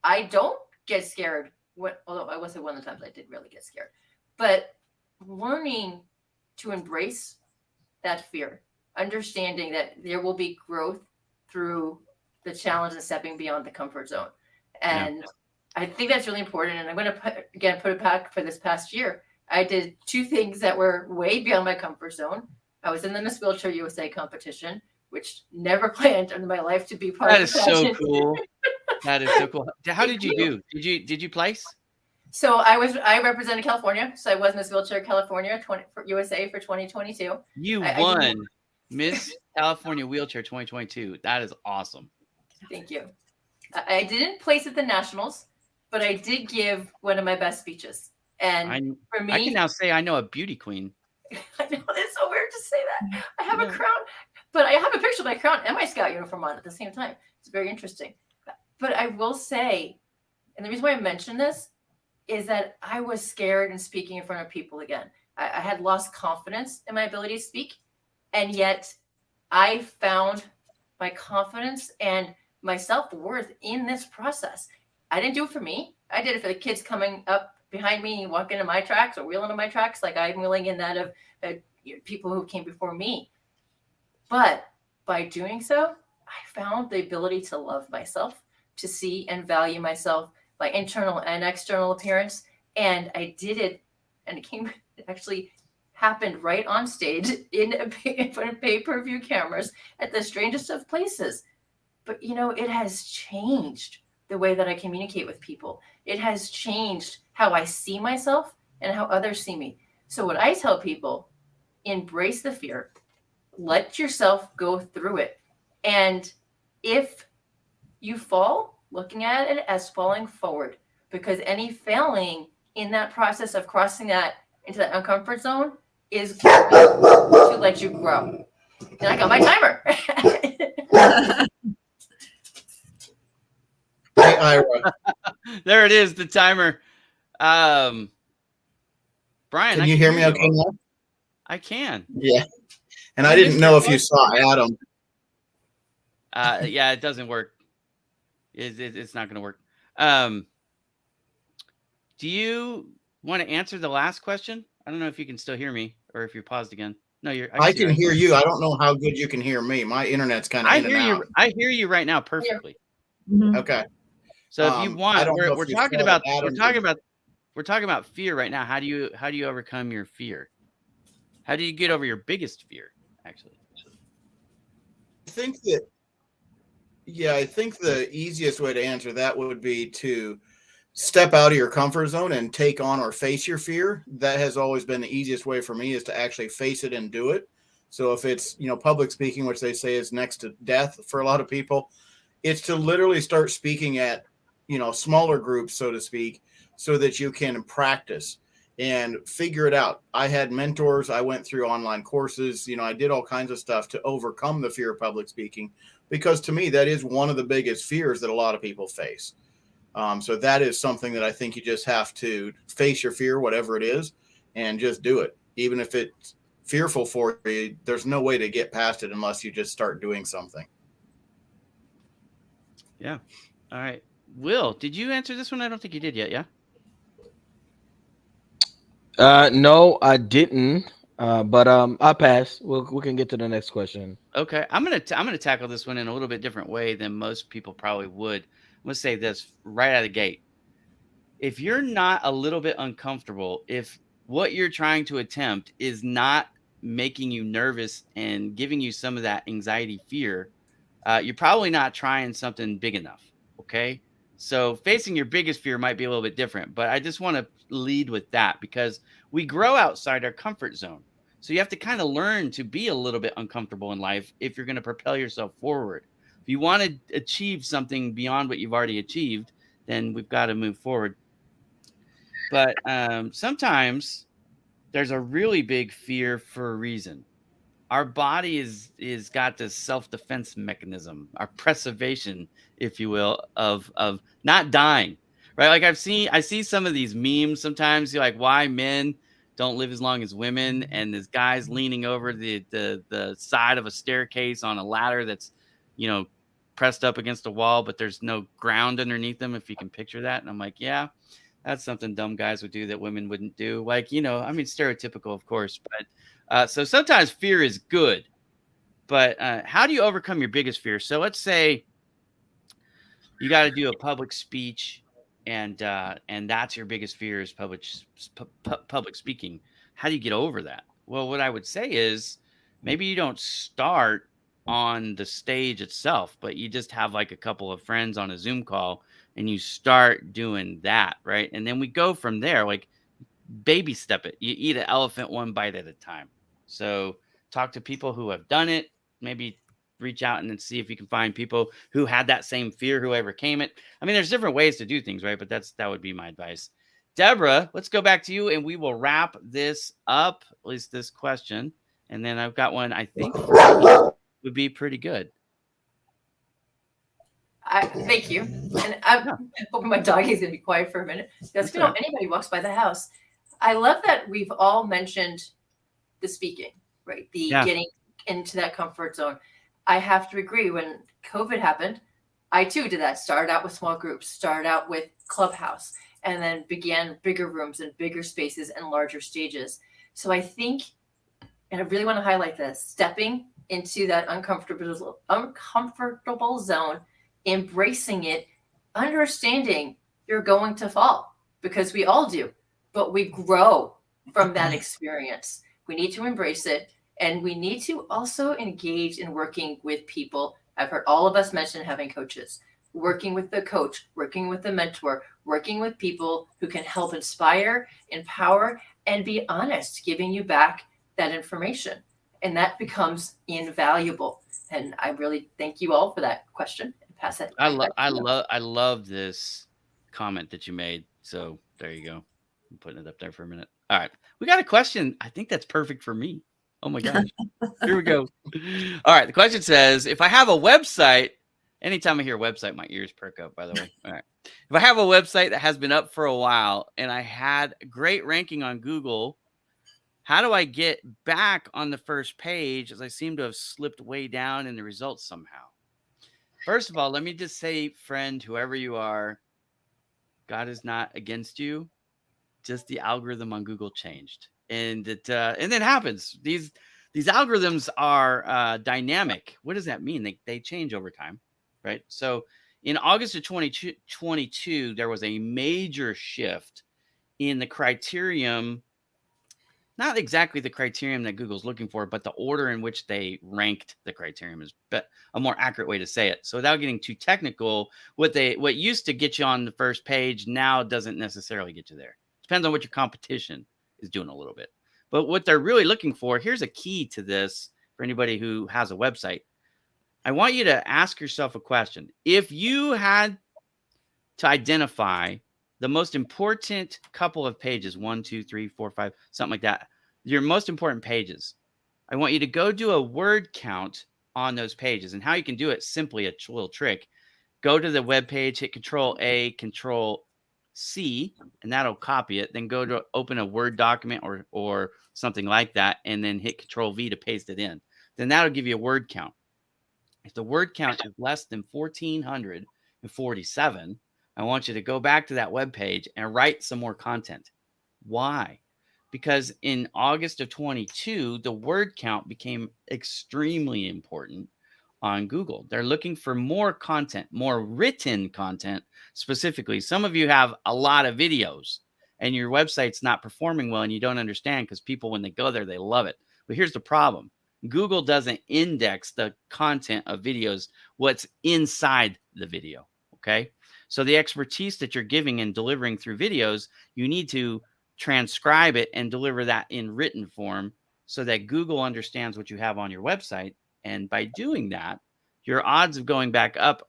S3: I don't get scared. Although I will say one of the times I did really get scared. But learning to embrace that fear, understanding that there will be growth through the challenge and stepping beyond the comfort zone. And I think that's really important. And I'm going to put it back for this past year. I did 2 things that were way beyond my comfort zone. I was in the Miss Wheelchair USA competition, which never planned in my life to be part
S1: That
S3: of
S1: is
S3: the
S1: so
S3: pageant.
S1: cool. That is so cool. How did you do? Did you place?
S3: So I represented California. So I was Miss Wheelchair California for USA for 2022.
S1: You
S3: I
S1: won
S3: didn't-
S1: Miss California Wheelchair 2022. That is awesome.
S3: Thank you. I didn't place at the Nationals, but I did give one of my best speeches. And for me,
S1: I can now say I know a beauty queen.
S3: I know it's so weird to say that. I have
S1: Yeah.
S3: a crown, but I have a picture of my crown and my scout uniform on at the same time. It's very interesting. But I will say, and the reason why I mention this is that I was scared in speaking in front of people again. I had lost confidence in my ability to speak, and yet I found my confidence and my self-worth in this process. I didn't do it for me. I did it for the kids coming up behind me and walking in my tracks or wheeling in my tracks like I'm wheeling in that of people who came before me. But by doing so, I found the ability to love myself, to see and value myself, my internal and external appearance. And I did it, and it actually happened right on stage in front of pay-per-view cameras at the strangest of places. But, it has changed the way that I communicate with people. It has changed how I see myself and how others see me. So what I tell people, embrace the fear, let yourself go through it. And if you fall, looking at it as falling forward, because any failing in that process of crossing that into that uncomfort zone is to let you grow. And I got my timer.
S4: Hey, Ira,
S1: There it is, the timer. Brian,
S4: can you hear me okay now?
S1: I can.
S4: Yeah. And I didn't know if you saw Adam.
S1: Yeah, it doesn't work. It's not going to work. Do you want to answer the last question? I don't know if you can still hear me or if you're paused again. No,
S4: I can hear you. I don't know how good you can hear me. My internet's kind of
S1: I
S4: in
S1: hear
S4: and
S1: you.
S4: out.
S1: I hear you right now perfectly.
S2: Mhm.
S4: Okay.
S1: So if you want,
S4: I don't know
S1: we're
S4: if you
S1: talking
S4: saw
S1: about
S4: Adam
S1: we're talking about fear right now. How do you overcome your fear? How do you get over your biggest fear? Actually,
S4: I think the easiest way to answer that would be to step out of your comfort zone and take on or face your fear. That has always been the easiest way for me, is to actually face it and do it. So if it's, public speaking, which they say is next to death for a lot of people, it's to literally start speaking at, smaller groups, so to speak, so that you can practice and figure it out. I had mentors. I went through online courses. I did all kinds of stuff to overcome the fear of public speaking, because to me, that is one of the biggest fears that a lot of people face. So that is something that I think you just have to face your fear, whatever it is, and just do it. Even if it's fearful for you, there's no way to get past it unless you just start doing something.
S1: Yeah. All right. Will, did you answer this one? I don't think you did yet. Yeah.
S5: No, I didn't. But I'll pass. We can get to the next question.
S1: Okay. I'm gonna tackle this one in a little bit different way than most people probably would. I'm gonna say this right out of the gate. If you're not a little bit uncomfortable, if what you're trying to attempt is not making you nervous and giving you some of that anxiety, fear, you're probably not trying something big enough. Okay. So facing your biggest fear might be a little bit different, but I just want to lead with that because we grow outside our comfort zone. So you have to kind of learn to be a little bit uncomfortable in life if you're going to propel yourself forward. If you want to achieve something beyond what you've already achieved, then we've got to move forward. But sometimes there's a really big fear for a reason. Our body is got this self-defense mechanism, our preservation, if you will, of not dying. Right? Like I see some of these memes sometimes, you're like, why men don't live as long as women, and this guy's leaning over the side of a staircase on a ladder that's, pressed up against a wall, but there's no ground underneath them, if you can picture that. And I'm like, yeah, that's something dumb guys would do that women wouldn't do. Like, I mean, stereotypical, of course, but so sometimes fear is good, but how do you overcome your biggest fear? So let's say you got to do a public speech, and that's your biggest fear is public speaking. How do you get over that? Well, what I would say is maybe you don't start on the stage itself, but you just have like a couple of friends on a Zoom call and you start doing that, right? And then we go from there, like baby step it. You eat an elephant one bite at a time. So talk to people who have done it, maybe reach out and then see if you can find people who had that same fear, who overcame it. I mean, there's different ways to do things, right? But that would be my advice. Deborah, let's go back to you and we will wrap this up, at least this question. And then I've got one I think would be pretty good.
S3: Thank you. And I'm hoping my dog is going to be quiet for a minute. Because anybody walks by the house. I love that we've all mentioned the speaking, right? The getting into that comfort zone. I have to agree. When COVID happened, I too did that. Started out with small groups, started out with Clubhouse, and then began bigger rooms and bigger spaces and larger stages. So I think, and I really want to highlight this, stepping into that uncomfortable zone, embracing it, understanding you're going to fall, because we all do, but we grow from that experience. We need to embrace it, and we need to also engage in working with people. I've heard all of us mention having coaches, working with the coach, working with the mentor, working with people who can help inspire, empower, and be honest, giving you back that information. And that becomes invaluable. And I really thank you all for that question. Pass it.
S1: I love this comment that you made. So there you go. I'm putting it up there for a minute. All right. We got a question. I think that's perfect for me. Oh my gosh. Here we go. All right. The question says, if I have a website, anytime I hear website, my ears perk up, by the way. All right. If I have a website that has been up for a while and I had great ranking on Google, how do I get back on the first page, as I seem to have slipped way down in the results somehow? First of all, let me just say, friend, whoever you are, God is not against you. Just the algorithm on Google changed, and it happens. These algorithms are dynamic. What does that mean? They change over time, right? So in August of 2022, there was a major shift in the criterion. Not exactly the criterion that Google's looking for, but the order in which they ranked the criterion is a more accurate way to say it. So without getting too technical, what used to get you on the first page now doesn't necessarily get you there. Depends on what your competition is doing a little bit. But what they're really looking for, here's a key to this for anybody who has a website. I want you to ask yourself a question. If you had to identify the most important couple of pages, 1, 2, 3, 4, 5, something like that, your most important pages, I want you to go do a word count on those pages. And how you can do it, simply a little trick. Go to the web page, hit Control-A, Control-C, and that'll copy it. Then go to open a Word document or something like that, and then hit Control-V to paste it in. Then that'll give you a word count. If the word count is less than 1,400, 47, I want you to go back to that webpage and write some more content. Why? Because in August of 22, the word count became extremely important on Google. They're looking for more content, more written content specifically. Some of you have a lot of videos and your website's not performing well and you don't understand because people, when they go there, they love it. But here's the problem. Google doesn't index the content of videos, what's inside the video, okay? So the expertise that you're giving and delivering through videos, you need to transcribe it and deliver that in written form so that Google understands what you have on your website. And by doing that, your odds of going back up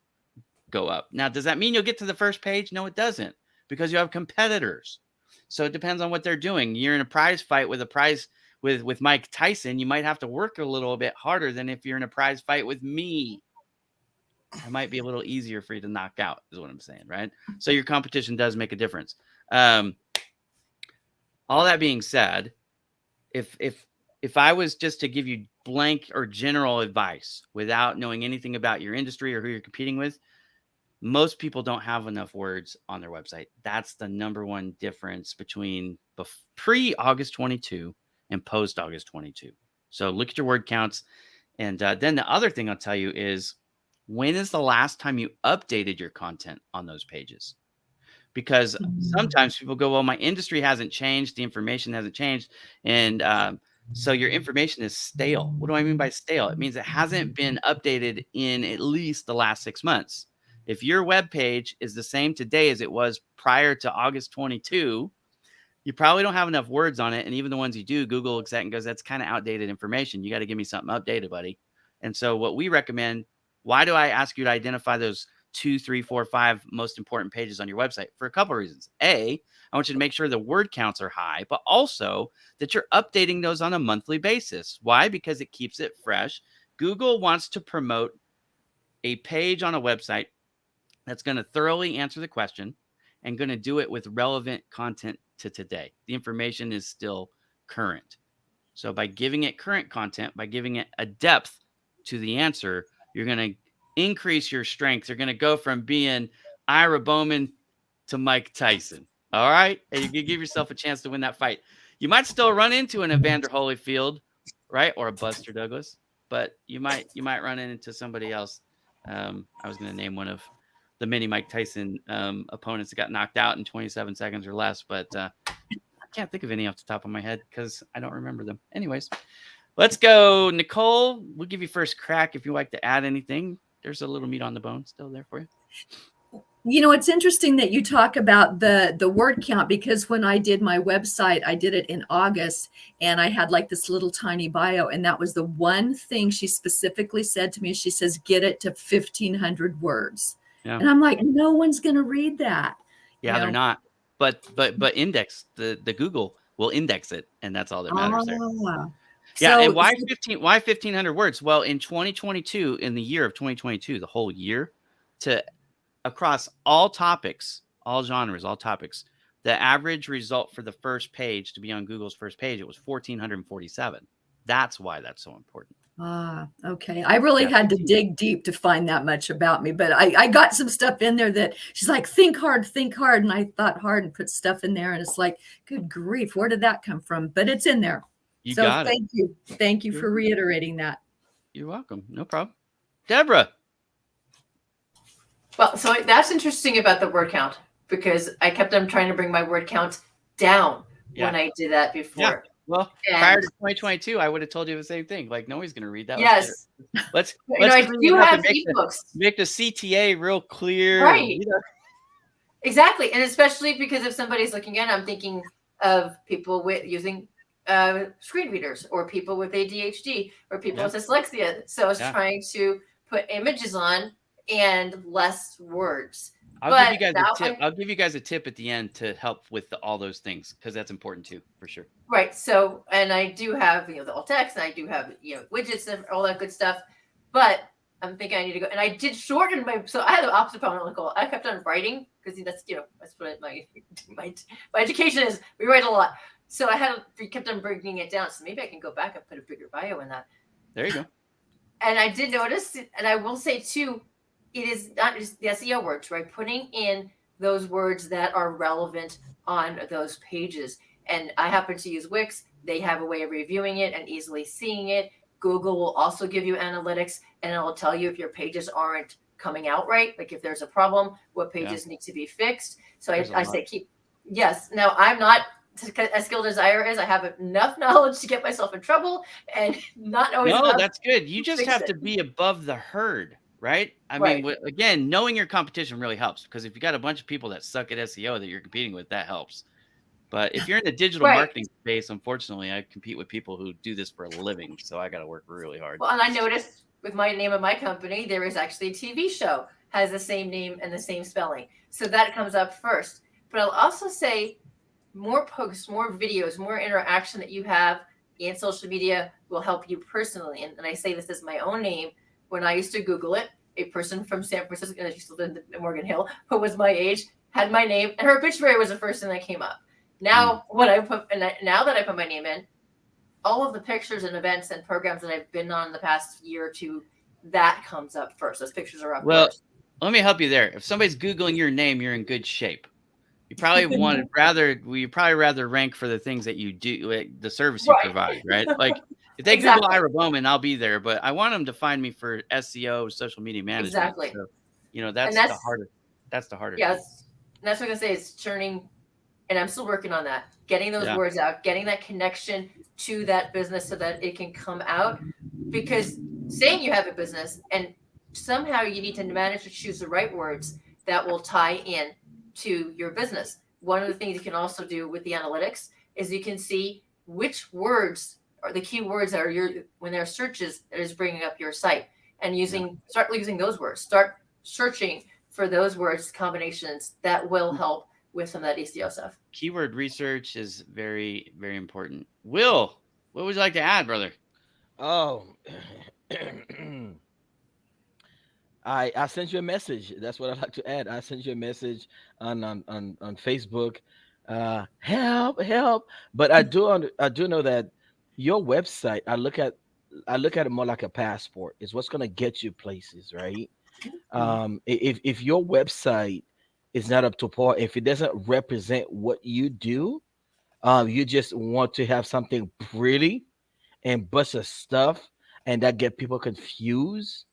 S1: go up. Now, does that mean you'll get to the first page? No, it doesn't, because you have competitors. So it depends on what they're doing. You're in a prize fight with Mike Tyson. You might have to work a little bit harder than if you're in a prize fight with me. It might be a little easier for you to knock out, is what I'm saying, right? So your competition does make a difference. All that being said, if I was just to give you blank or general advice without knowing anything about your industry or who you're competing with, most people don't have enough words on their website. That's the number one difference between pre-August 22 and post-August 22. So look at your word counts. And then the other thing I'll tell you is, when is the last time you updated your content on those pages? Because sometimes people go, well, my industry hasn't changed. The information hasn't changed. And so your information is stale. What do I mean by stale? It means it hasn't been updated in at least the last 6 months. If your web page is the same today as it was prior to August 22, you probably don't have enough words on it. And even the ones you do, Google looks at and goes, that's kind of outdated information. You got to give me something updated, buddy. And so what we recommend, why do I ask you to identify those 2, 3, 4, 5 most important pages on your website? For a couple of reasons. A, I want you to make sure the word counts are high, but also that you're updating those on a monthly basis. Why? Because it keeps it fresh. Google wants to promote a page on a website that's going to thoroughly answer the question and going to do it with relevant content to today. The information is still current. So by giving it current content, by giving it a depth to the answer, you're going to increase your strength. You're going to go from being Ira Bowman to Mike Tyson. All right. And you can give yourself a chance to win that fight. You might still run into an Evander Holyfield, right? Or a Buster Douglas, but you might run into somebody else. I was going to name one of the mini Mike Tyson opponents that got knocked out in 27 seconds or less, but I can't think of any off the top of my head because I don't remember them. Anyways, let's go. Nicole, we'll give you first crack if you like to add anything. There's a little meat on the bone still there for you.
S2: You know, it's interesting that you talk about the word count, because when I did my website, I did it in August, and I had like this little tiny bio, and that was the one thing she specifically said to me. She says, get it to 1,500 words. Yeah. And I'm like, no one's going to read that.
S1: Yeah, they're not. But index, the Google will index it, and that's all that matters there. Yeah, so, and why 1,500 words? Well, in 2022, in the year of 2022, the whole year, across all topics, all genres, all topics, the average result for the first page to be on Google's first page, it was 1,447. That's why that's so important.
S2: Okay. I really had to dig deep to find that much about me, but I got some stuff in there that she's like, think hard. And I thought hard and put stuff in there. And it's like, good grief, where did that come from? But it's in there. So thank you. Thank you for reiterating that.
S1: You're welcome. No problem. Deborah.
S3: Well, so that's interesting about the word count, because I kept on trying to bring my word count down when I did that before.
S1: Yeah. Well, prior to 2022, I would have told you the same thing. Like, nobody's going to read that.
S3: Yes.
S1: Let's
S3: I do have ebooks.
S1: Make the CTA real clear.
S3: Right. Exactly. And especially because if somebody's looking at it, I'm thinking of people with using screen readers, or people with ADHD, or people with dyslexia. So I was trying to put images on and less words.
S1: I'll give you guys a tip. I'll give you guys a tip at the end to help with all those things, because that's important too, for sure.
S3: Right. So, and I do have, the alt text, and I do have, widgets and all that good stuff, but I'm thinking I need to go, and I did shorten so I had the opposite problem, Nicole. I kept on writing, because that's, that's what my education is. We write a lot. So we kept on bringing it down. So maybe I can go back and put a bigger bio in that.
S1: There you go.
S3: And I did notice, and I will say too, it is not just the SEO words, right? Putting in those words that are relevant on those pages. And I happen to use Wix. They have a way of reviewing it and easily seeing it. Google will also give you analytics, and it will tell you if your pages aren't coming out right, like if there's a problem, what pages need to be fixed. So I say yes. Now, I'm not as skilled as Ira is. I have enough knowledge to get myself in trouble and not always.
S1: No, that's good. You just have to be above the herd, right? I mean, again, knowing your competition really helps, because if you got a bunch of people that suck at SEO that you're competing with, that helps. But if you're in the digital marketing space, unfortunately, I compete with people who do this for a living, so I got to work really hard.
S3: Well, and I noticed with my name of my company, there is actually a TV show has the same name and the same spelling, so that comes up first. But I'll also say more posts, more videos, more interaction that you have in social media will help you personally. And I say this as my own name. When I used to Google it, a person from San Francisco, and she still lived in Morgan Hill, who was my age, had my name, and her obituary was the first thing that came up. Now, now that I put my name in, all of the pictures and events and programs that I've been on the past year or two, that comes up first. Those pictures are up first.
S1: Let me help you there. If somebody's Googling your name, you're in good shape. You probably rather rank for the things that you do, the service you provide, right? Like if they Google Ira Bowman, I'll be there, but I want them to find me for SEO, social media management.
S3: Exactly.
S1: So, that's the hardest. That's the hardest.
S3: Yes. And that's what I'm going to say is churning. And I'm still working on that, getting those words out, getting that connection to that business so that it can come out. Because saying you have a business and somehow you need to manage to choose the right words that will tie in to your business. One of the things you can also do with the analytics is you can see which words are the key words that are when there are searches that is bringing up your site, and start using those words. Start searching for those words combinations that will help with some of that SEO stuff.
S1: Keyword research is very, very important. Will, what would you like to add, brother?
S5: Oh, I sent you a message. That's what I'd like to add. I sent you a message on Facebook. Help! But I do know that your website, I look at it more like a passport. It's what's gonna get you places, right? If your website is not up to par, if it doesn't represent what you do, you just want to have something pretty and bunch of stuff, and that get people confused.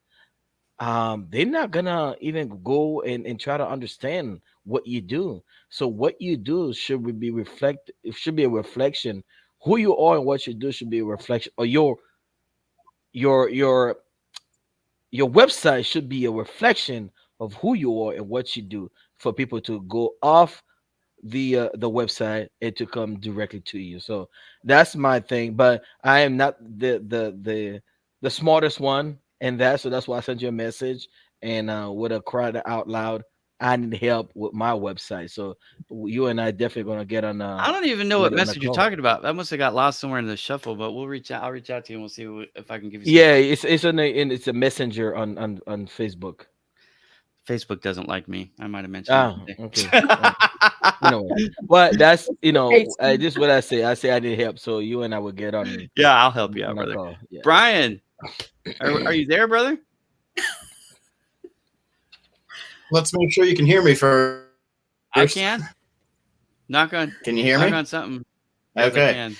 S5: They're not gonna even go and try to understand what you do. So what you do should be it should be a reflection. Who you are and what you do should be a reflection, or your website should be a reflection of who you are and what you do, for people to go off the website and to come directly to you. So that's my thing. But I am not the smartest one in that, so that's why I sent you a message and with a cry out loud, I need help with my website. So you and I definitely gonna get on.
S1: I don't even know what message you're talking about. That must have got lost somewhere in the shuffle. But we'll reach out. I'll reach out to you and we'll see if I can give you.
S5: Yeah, it's a messenger on Facebook.
S1: Facebook doesn't like me. I might have mentioned.
S5: Okay. But that's this is what I say. I say I need help, so you and I will get on.
S1: Yeah, I'll help you out, brother. Yeah. Brian, are you there, brother?
S4: Let's make sure you can hear me first.
S1: I can. Knock on.
S4: Can you hear me?
S1: Knock on something.
S4: Okay.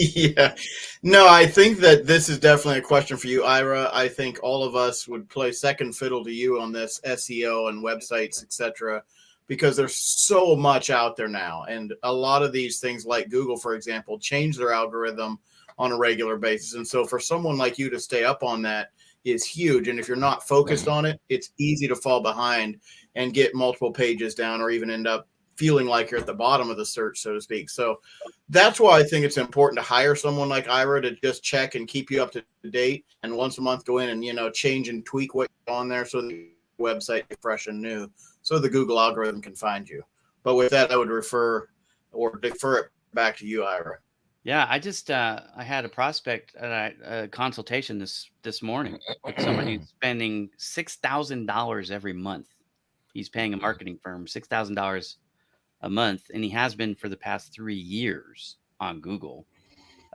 S4: Yeah. No, I think that this is definitely a question for you, Ira. I think all of us would play second fiddle to you on this SEO and websites, etc., because there's so much out there now. And a lot of these things, like Google, for example, change their algorithm on a regular basis. And so for someone like you to stay up on that is huge. And if you're not focused on it, it's easy to fall behind and get multiple pages down, or even end up feeling like you're at the bottom of the search, so to speak. So that's why I think it's important to hire someone like Ira to just check and keep you up to date, and once a month go in and change and tweak what's on there so the website is fresh and new, so the Google algorithm can find you. But with that, I would defer it back to you, Ira.
S1: Yeah, I just I had a prospect a consultation this morning with somebody who's spending $6,000 every month. He's paying a marketing firm $6,000 a month, and he has been for the past 3 years on Google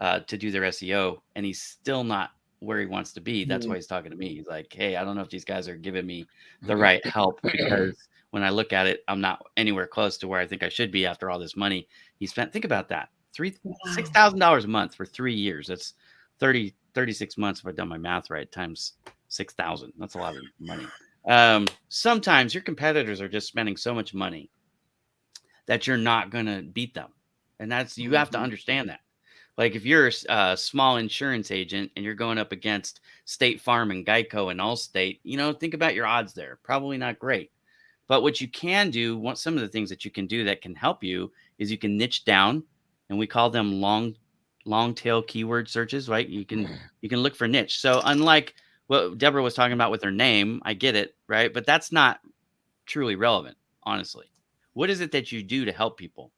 S1: to do their SEO, and he's still not where he wants to be. That's
S4: Mhm.
S1: why he's talking to me. He's like, hey, I don't know if these guys are giving me the right help, because when I look at it, I'm not anywhere close to where I think I should be after all this money he spent. Think about that. $6,000 a month for 3 years. That's 36 months if I've done my math right, times 6,000. That's a lot of money. Sometimes your competitors are just spending so much money that you're not going to beat them. And that's, you have to understand that. Like if you're a small insurance agent and you're going up against State Farm and Geico and Allstate, you know, think about your odds there. Probably not great. But what you can do, some of the things that you can do that can help you is you can niche down, and we call them long tail keyword searches, right? You can look for niche. So unlike what Deborah was talking about with her name, I get it, right? But that's not truly relevant, honestly. What is it that you do to help people?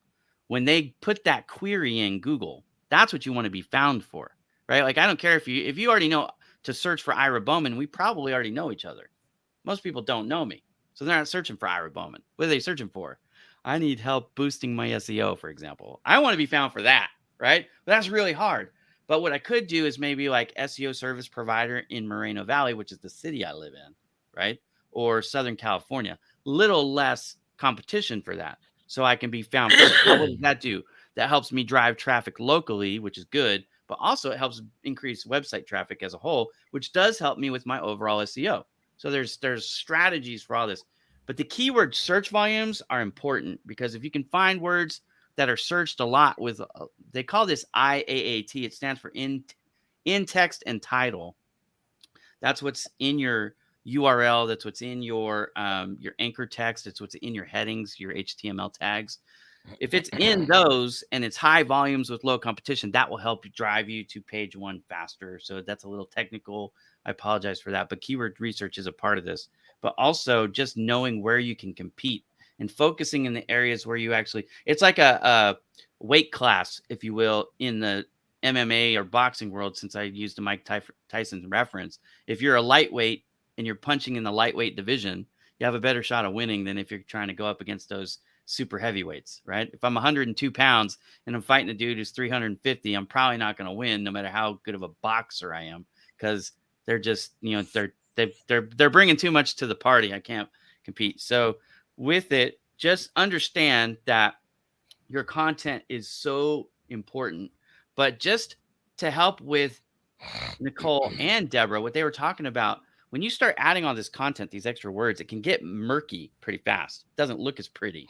S1: When they put that query in Google, that's what you want to be found for, right? Like, I don't care if you already know to search for Ira Bowman, we probably already know each other. Most people don't know me, so they're not searching for Ira Bowman. What are they searching for? I need help boosting my SEO, for example. I want to be found for that, right? But that's really hard. But what I could do is maybe like SEO service provider in Moreno Valley, which is the city I live in, right? Or Southern California. Little less competition for that, so I can be found first. What does that do? That helps me drive traffic locally, which is good, but also it helps increase website traffic as a whole, which does help me with my overall SEO. So there's strategies for all this. But the keyword search volumes are important, because if you can find words that are searched a lot with, they call this IAAT. It stands for in text and title. That's what's in your URL. That's what's in your anchor text. It's what's in your headings, your HTML tags. If it's in those and it's high volumes with low competition, that will help you drive you to page one faster. So that's a little technical. I apologize for that, but keyword research is a part of this. But also just knowing where you can compete and focusing in the areas where you actually, it's like a weight class, if you will, in the MMA or boxing world, since I used the Mike Tyson reference. If you're a lightweight and you're punching in the lightweight division, you have a better shot of winning than if you're trying to go up against those super heavyweights, right? If I'm 102 pounds and I'm fighting a dude who's 350, I'm probably not going to win, no matter how good of a boxer I am, because they're just, you know, they're bringing too much to the party. I can't compete. So with it, just understand that your content is so important. But just to help with Nicole and Deborah, what they were talking about, when you start adding all this content, these extra words, it can get murky pretty fast. It doesn't look as pretty.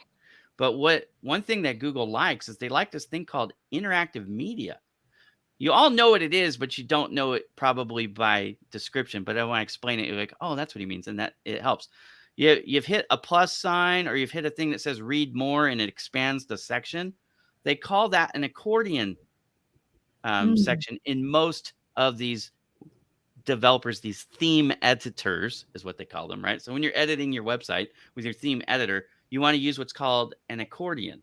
S1: But one thing that Google likes is they like this thing called interactive media. You all know what it is, but you don't know it probably by description. But when I explain it, you're like, oh, that's what he means. And that it helps. You've hit a plus sign, or you've hit a thing that says read more and it expands the section. They call that an accordion section in most of these developers. These theme editors is what they call them, right? So when you're editing your website with your theme editor, you want to use what's called an accordion.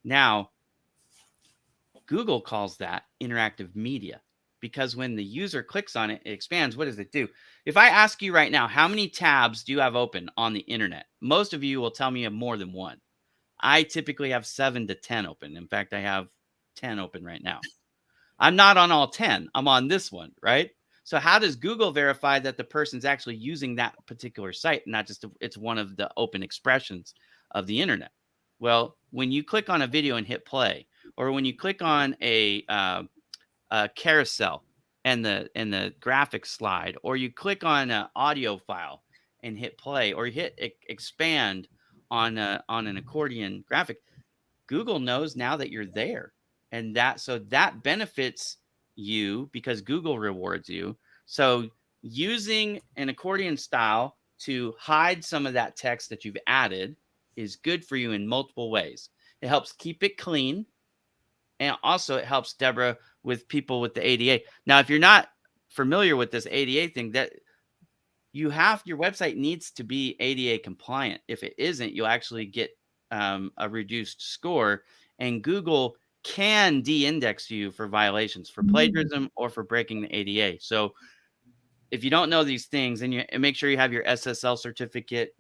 S1: Now, Google calls that interactive media, because when the user clicks on it, it expands. What does it do? If I ask you right now, how many tabs do you have open on the internet? Most of you will tell me you have more than one. I typically have 7 to 10 open. In fact, I have 10 open right now. I'm not on all 10. I'm on this one, right? So how does Google verify that the person's actually using that particular site, not just it's one of the open expressions of the internet? Well, when you click on a video and hit play, or when you click on a carousel and the graphics slide, or you click on an audio file and hit play, or you hit expand on an accordion graphic, Google knows now that you're there, and that benefits you because Google rewards you. So using an accordion style to hide some of that text that you've added is good for you in multiple ways. It helps keep it clean. And also it helps Deborah with people with the ADA. Now, if you're not familiar with this ADA thing, that your website needs to be ADA compliant. If it isn't, you'll actually get a reduced score, and Google can de-index you for violations, for plagiarism or for breaking the ADA. So if you don't know these things, and make sure you have your SSL certificate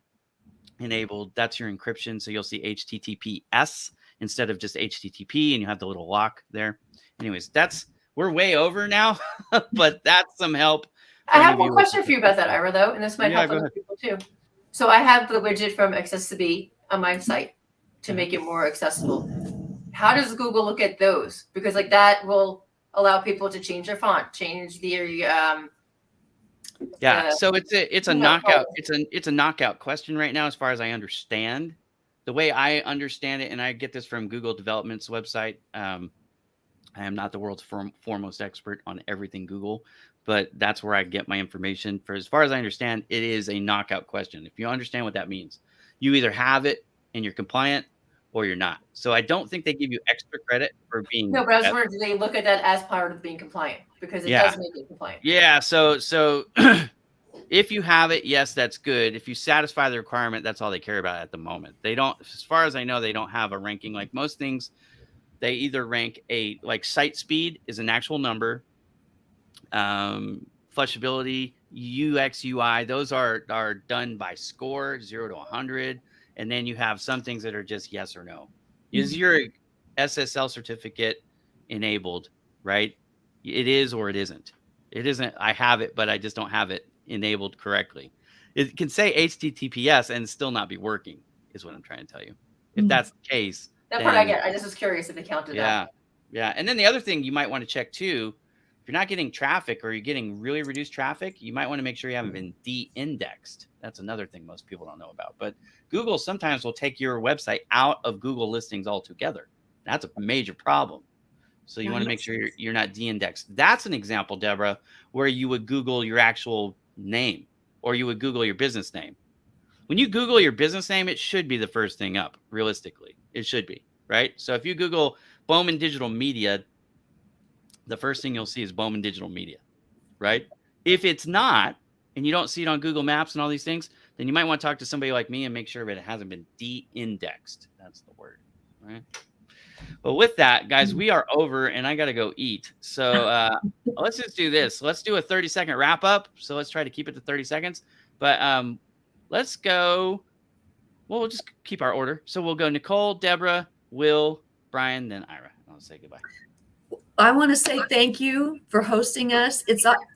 S1: enabled. That's your encryption. So you'll see HTTPS instead of just HTTP, and you have the little lock there. Anyways, we're way over now, but that's some help.
S3: I have one question for you about that, Ira, though, and this might
S1: Yeah,
S3: help
S1: go
S3: other
S1: ahead.
S3: people too. So I have the widget from Access2Be on my site to make it more accessible. How does Google look at those? Because like that will allow people to change their font, change their
S1: Yeah, so it's a
S3: no,
S1: knockout.
S3: oh.
S1: It's a knockout question right now, as far as I understand. The way I understand it, and I get this from Google Development's website. I am not the world's foremost expert on everything Google, but that's where I get my information. For as far as I understand, it is a knockout question. If you understand what that means, you either have it and you're compliant, or you're not. So I don't think they give you extra credit for being.
S3: No, but I was wondering, do they look at that as part of being compliant? Because it does make it compliant.
S1: Yeah. So if you have it, yes, that's good. If you satisfy the requirement, that's all they care about at the moment. They don't, as far as I know, they don't have a ranking like most things. They either rank like site speed is an actual number, flushability, UX, UI. Those are done by score, 0 to 100. And then you have some things that are just yes or no. Is your SSL certificate enabled, right? It is or it isn't. It isn't. I have it, but I just don't have it enabled correctly. It can say HTTPS and still not be working, is what I'm trying to tell you. If that's the case.
S3: That part I get. I just was curious if they counted that.
S1: Yeah. And then the other thing you might want to check too, if you're not getting traffic or you're getting really reduced traffic, you might want to make sure you haven't been de-indexed. That's another thing most people don't know about. But Google sometimes will take your website out of Google listings altogether. That's a major problem. So you want to make sure you're not de-indexed. That's an example, Deborah, where you would Google your actual name, or you would Google your business name. When you Google your business name, it should be the first thing up, realistically. It should be, right? So if you Google Bowman Digital Media, the first thing you'll see is Bowman Digital Media, right? If it's not, and you don't see it on Google Maps and all these things, then you might want to talk to somebody like me and make sure that it hasn't been de-indexed. That's the word, right? But with that, guys, we are over, and I got to go eat. So let's just do this. Let's do a 30-second wrap up. So let's try to keep it to 30 seconds. But let's go. Well, we'll just keep our order. So we'll go Nicole, Deborah, Will, Brian, then Ira. I'll say goodbye.
S2: I want to say thank you for hosting us.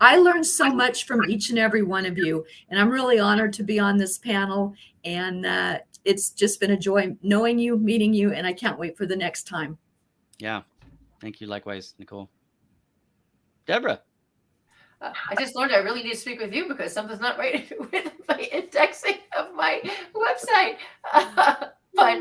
S2: I learned so much from each and every one of you, and I'm really honored to be on this panel. And it's just been a joy knowing you, meeting you, and I can't wait for the next time.
S1: Yeah. Thank you. Likewise, Nicole. Deborah.
S3: I just learned I really need to speak with you because something's not right with my indexing of my website. But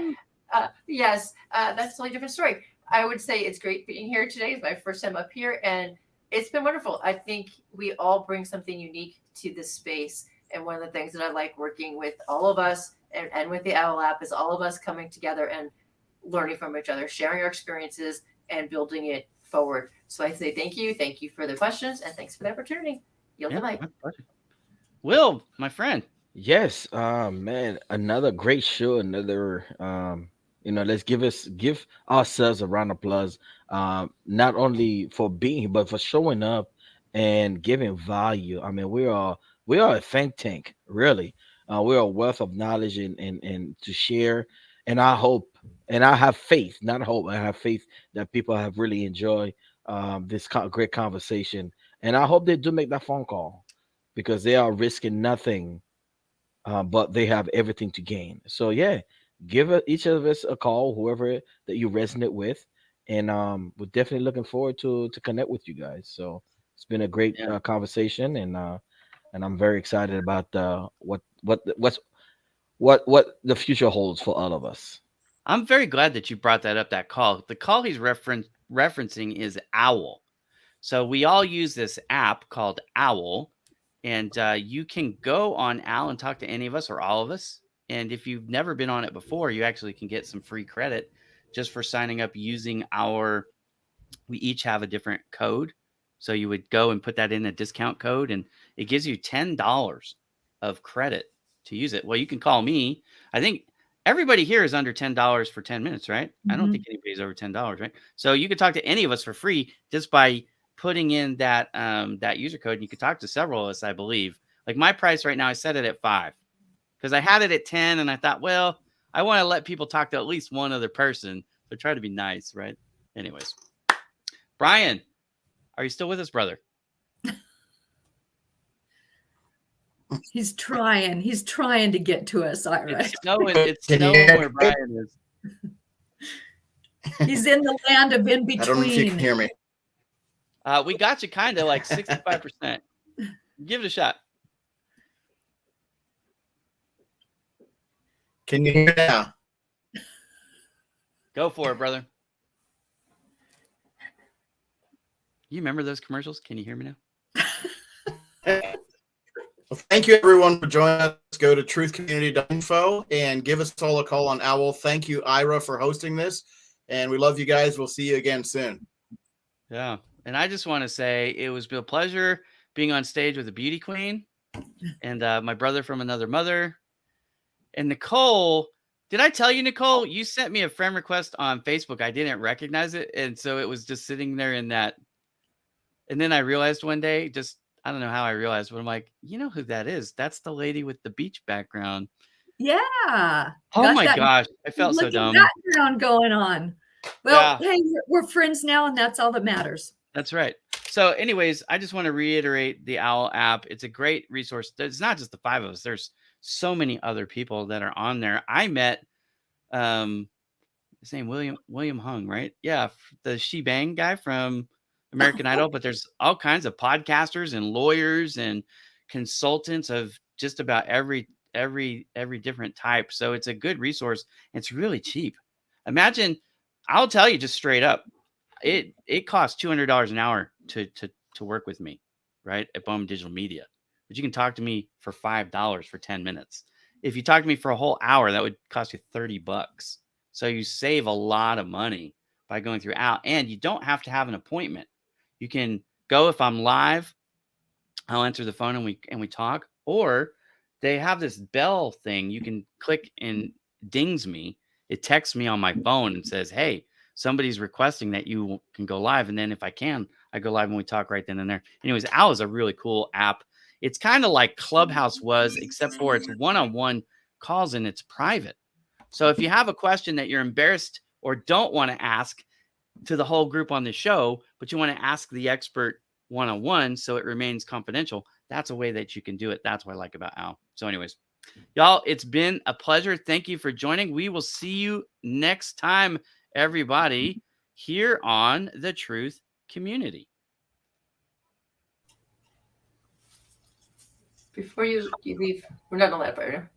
S3: yes, that's a totally different story. I would say it's great being here today. It's my first time up here, and it's been wonderful. I think we all bring something unique to this space. And one of the things that I like working with all of us and with the OWL app is all of us coming together and learning from each other, sharing our experiences and building it forward. So I say thank you. Thank you for the questions and thanks for the opportunity. Yield the mic.
S1: Will, my friend.
S5: Yes, man, another great show. Another, let's give ourselves a round of applause. Not only for being here, but for showing up and giving value. I mean, we are a think tank, really. We're a wealth of knowledge and to share. And I hope, and I have faith, not hope, I have faith that people have really enjoyed this great conversation. And I hope they do make that phone call because they are risking nothing, but they have everything to gain. So yeah, give each of us a call, whoever that you resonate with. And we're definitely looking forward to connect with you guys. So it's been a great conversation, and I'm very excited about what the future holds for all of us.
S1: I'm very glad that you brought that up, that call. The call he's referencing is OWL. So we all use this app called OWL, and you can go on OWL and talk to any of us or all of us. And if you've never been on it before, you actually can get some free credit just for signing up using we each have a different code. So you would go and put that in a discount code, and it gives you $10 of credit to use it. Well, you can call me. I think everybody here is under $10 for 10 minutes, right? Mm-hmm. I don't think anybody's over $10, right? So you could talk to any of us for free just by putting in that user code. And you could talk to several of us, I believe. Like my price right now, I set it at $5 because I had it at 10, and I thought, well, I want to let people talk to at least one other person. So try to be nice, right? Anyways, Brian, Are you still with us, brother?
S2: He's trying to get to us, Ira.
S1: It's snowing. It's
S4: Can you
S1: snowing
S4: hear
S1: where
S4: me?
S1: Brian is.
S2: He's in the land of in
S4: I don't know if you can
S2: between.
S4: hear me.
S1: We got you kind of like 65%. Give it a shot.
S4: Can you hear now?
S1: Go for it, brother. You remember those commercials? Can you hear me now?
S4: Well, thank you, everyone, for joining us. Go to truthcommunity.info and give us all a call on OWL. Thank you, Ira, for hosting this. And we love you guys. We'll see you again soon.
S1: Yeah. And I just want to say it was a pleasure being on stage with a beauty queen and my brother from another mother. And Nicole, did I tell you, Nicole, you sent me a friend request on Facebook. I didn't recognize it. And so it was just sitting there in that. And then I realized one day, I don't know how I realized, but I'm like, you know who that is? That's the lady with the beach background.
S2: Yeah.
S1: Oh
S2: Got
S1: my
S2: that
S1: gosh. I felt so
S2: looking
S1: dumb.
S2: background going on. Well,
S1: Yeah.
S2: hey, we're friends now, and that's all that matters.
S1: That's right. So anyways, I just want to reiterate the OWL app. It's a great resource. It's not just the 5 of us. There's so many other people that are on there. I met his name William Hung, right? Yeah, the Shebang guy from American Idol, but there's all kinds of podcasters and lawyers and consultants of just about every different type. So it's a good resource. It's really cheap. Imagine, I'll tell you just straight up, it costs $200 an hour to work with me, right, at Bowman Digital Media. But you can talk to me for $5 for 10 minutes. If you talk to me for a whole hour, that would cost you $30. So you save a lot of money by going through OWL, and you don't have to have an appointment. You can go if I'm live, I'll answer the phone and we talk, or they have this bell thing you can click and dings me. It texts me on my phone and says, hey, somebody's requesting that you can go live. And then if I can, I go live and we talk right then and there. Anyways, OWL is a really cool app. It's kind of like Clubhouse was, except for it's one-on-one calls and it's private. So if you have a question that you're embarrassed or don't want to ask to the whole group on the show, but you want to ask the expert one-on-one so it remains confidential, that's a way that you can do it. That's what I like about OWL. So anyways, y'all, it's been a pleasure. Thank you for joining. We will see you next time, everybody, here on the Truth Community.
S3: Before you leave, we're not allowed, partner.